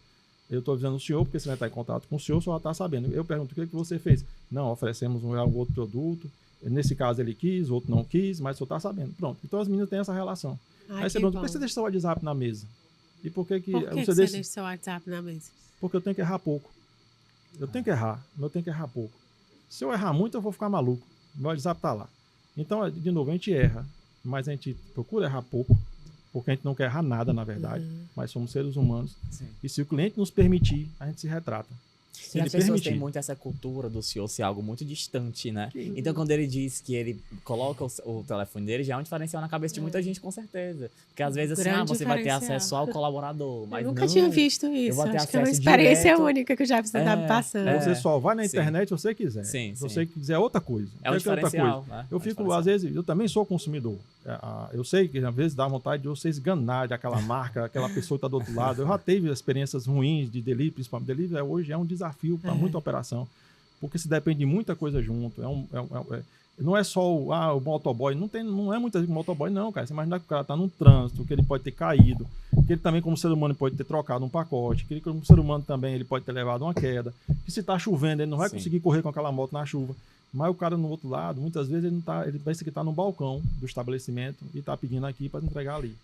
Eu estou avisando o senhor, porque você vai estar em contato com o senhor já está sabendo. Eu pergunto, o que você fez? Não, oferecemos um outro produto. Nesse caso ele quis, o outro não quis, mas o senhor está sabendo. Pronto. Então as meninas têm essa relação. Ai, aí você pergunta, por que você deixa seu WhatsApp na mesa? E por que você deixa seu WhatsApp na mesa? Porque eu tenho que errar pouco. Eu tenho que errar, mas eu tenho que errar pouco. Se eu errar muito, eu vou ficar maluco. Meu WhatsApp está lá. Então, de novo, a gente erra, mas a gente procura errar pouco, porque a gente não quer errar nada, na verdade, mas somos seres humanos. Sim. E se o cliente nos permitir, a gente se retrata. Se E ele as pessoas permitir. têm muito essa cultura do senhor ser algo muito distante, né? Então, quando ele diz que ele coloca o telefone dele, já é um diferencial na cabeça de muita gente, com certeza. Porque às vezes, assim, Grande você vai ter diferencial. acesso ao colaborador, mas Eu nunca não, tinha visto isso. vou ter Acho que é uma acesso experiência direto. única que o Jefferson está me passando. Você só vai na Sim. internet se você quiser. Sim, Se sim. você quiser outra coisa. É um Quer que outra diferencial, coisa? né? Eu fico, às vezes, eu também sou consumidor. Eu sei que às vezes dá vontade de você esganar daquela marca, aquela pessoa que está do outro lado. Eu já tive experiências ruins de delivery, principalmente. Delivery hoje é um desafio para muita operação, porque se depende de muita coisa junto. Não é só o motoboy, não é muitas vezes o motoboy, não, cara. Você imagina que o cara está num trânsito, que ele pode ter caído, que ele também, como ser humano, pode ter trocado um pacote, que ele, como ser humano, também ele pode ter levado uma queda, que se está chovendo, ele não vai conseguir correr com aquela moto na chuva. Mas o cara no outro lado, muitas vezes ele pensa que está no balcão do estabelecimento e está pedindo aqui para entregar ali.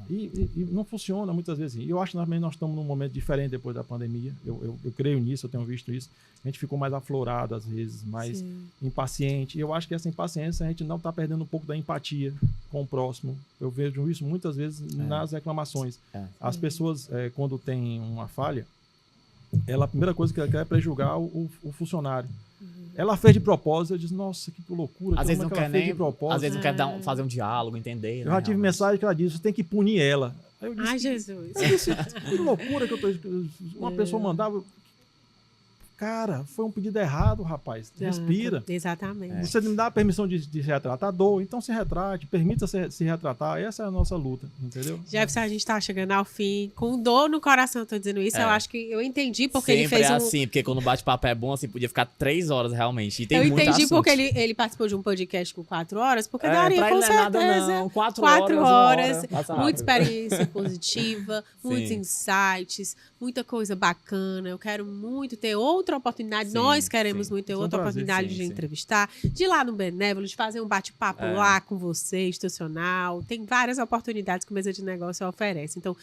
E não funciona muitas vezes. E eu acho que nós estamos num momento diferente depois da pandemia. Eu creio nisso, eu tenho visto isso. A gente ficou mais aflorado às vezes, mais impaciente. E eu acho que essa impaciência a gente não está perdendo um pouco da empatia com o próximo. Eu vejo isso muitas vezes nas reclamações. As pessoas, quando tem uma falha, a primeira coisa que ela quer é prejugar o funcionário. Ela fez de propósito, eu disse, nossa, que loucura. Às vezes não quer nem, às vezes não quer fazer um diálogo, entender. Eu já tive mensagem que ela disse, você tem que punir ela. Aí eu disse, Ai, Jesus. Eu disse, que loucura que eu tô... Uma pessoa mandava... Cara, foi um pedido errado, rapaz. Respira. Exatamente. Você me dá a permissão de se retratar, dou. Então se retrate, permita se retratar. Essa é a nossa luta, entendeu? Jefferson, a gente tá chegando ao fim. Com dor no coração, eu tô dizendo isso. Eu acho que eu entendi porque Sempre ele fez é assim, porque quando o bate-papo é bom, assim, podia ficar 3 horas realmente. E tem eu muito entendi assunto. porque ele participou de um podcast com 4 horas, porque daria, pra com ele não é nada, certeza. não. 4 4 horas, horas, passa muita rápido. experiência positiva, muitos insights, muita coisa bacana. Eu quero muito ter outras outra oportunidade, Sim, nós queremos sim. muito ter Foi um outra prazer. oportunidade Sim, de sim. entrevistar, de ir lá no Benévolo, de fazer um bate-papo lá com você, institucional. Tem várias oportunidades que o Mesa de Negócio oferece. Então,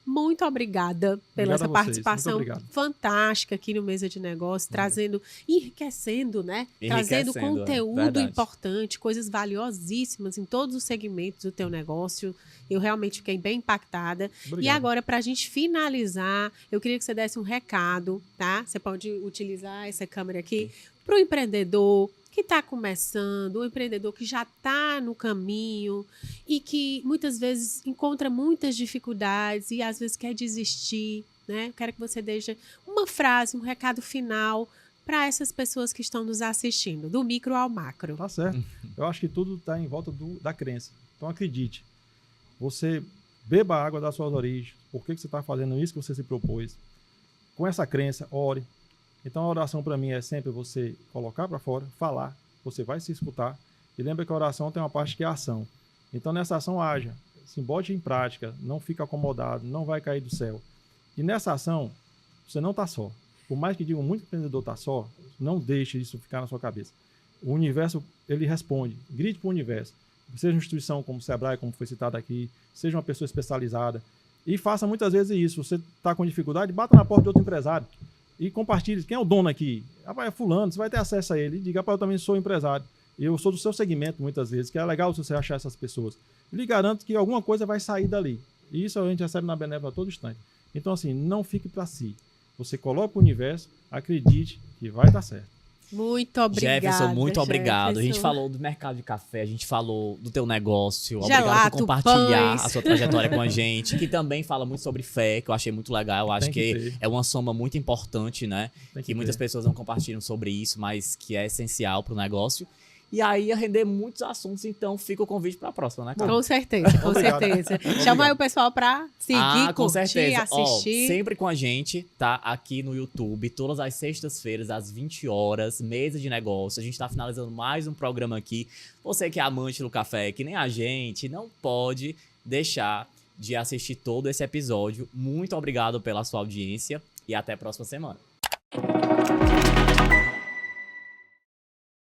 muito obrigada pela Obrigado essa a vocês. participação Muito obrigado. fantástica aqui no Mesa de Negócio, trazendo, enriquecendo, né? Trazendo Enriquecendo, conteúdo verdade. importante, coisas valiosíssimas em todos os segmentos do teu negócio. Eu realmente fiquei bem impactada. Obrigado. E agora, para a gente finalizar, eu queria que você desse um recado, tá? Você pode utilizar essa câmera aqui para o empreendedor que está começando, o empreendedor que já está no caminho e que muitas vezes encontra muitas dificuldades e às vezes quer desistir, né? Eu quero que você deixe uma frase, um recado final para essas pessoas que estão nos assistindo, do micro ao macro. Tá certo. Eu acho que tudo está em volta da crença. Então acredite. Você beba a água das suas origens. Por que você está fazendo isso que você se propôs? Com essa crença, ore. Então a oração para mim é sempre você colocar para fora, falar. Você vai se escutar. E lembra que a oração tem uma parte que é a ação. Então nessa ação haja. Se bote em prática. Não fica acomodado. Não vai cair do céu. E nessa ação, você não está só. Por mais que digam muito que o empreendedor está só, não deixe isso ficar na sua cabeça. O universo, ele responde. Grite para o universo. Seja uma instituição como o Sebrae, como foi citado aqui, seja uma pessoa especializada. E faça muitas vezes isso. Você está com dificuldade, bata na porta de outro empresário e compartilhe. Quem é o dono aqui? Rapaz, é fulano, você vai ter acesso a ele. E diga, rapaz, eu também sou empresário. Eu sou do seu segmento muitas vezes, que é legal você achar essas pessoas. E lhe garanto que alguma coisa vai sair dali. E isso a gente recebe na Benévola a todo instante. Então, assim, não fique para si. Você coloca o universo, acredite que vai dar certo. Muito obrigada, Jefferson, muito obrigado. A gente Jefferson. falou do mercado de café, a gente falou do teu negócio. Gelato, Obrigado por compartilhar pães. a sua trajetória com a gente, que também fala muito sobre fé, que eu achei muito legal. Eu acho Tem que que ter. é uma soma muito importante, né? Tem Que muitas pessoas não compartilham sobre isso, mas que é essencial pro negócio. E aí ia render muitos assuntos, então fica o convite para a próxima, né, cara? Com certeza, com Obrigado. certeza. Obrigado. Chama aí o pessoal para seguir, Com curtir, certeza. Ó, assistir. sempre com a gente, tá? Aqui no YouTube, todas as sextas-feiras, às 20 horas, Mesa de Negócio. A gente tá finalizando mais um programa aqui. Você que é amante do café, que nem a gente, não pode deixar de assistir todo esse episódio. Muito obrigado pela sua audiência e até a próxima semana.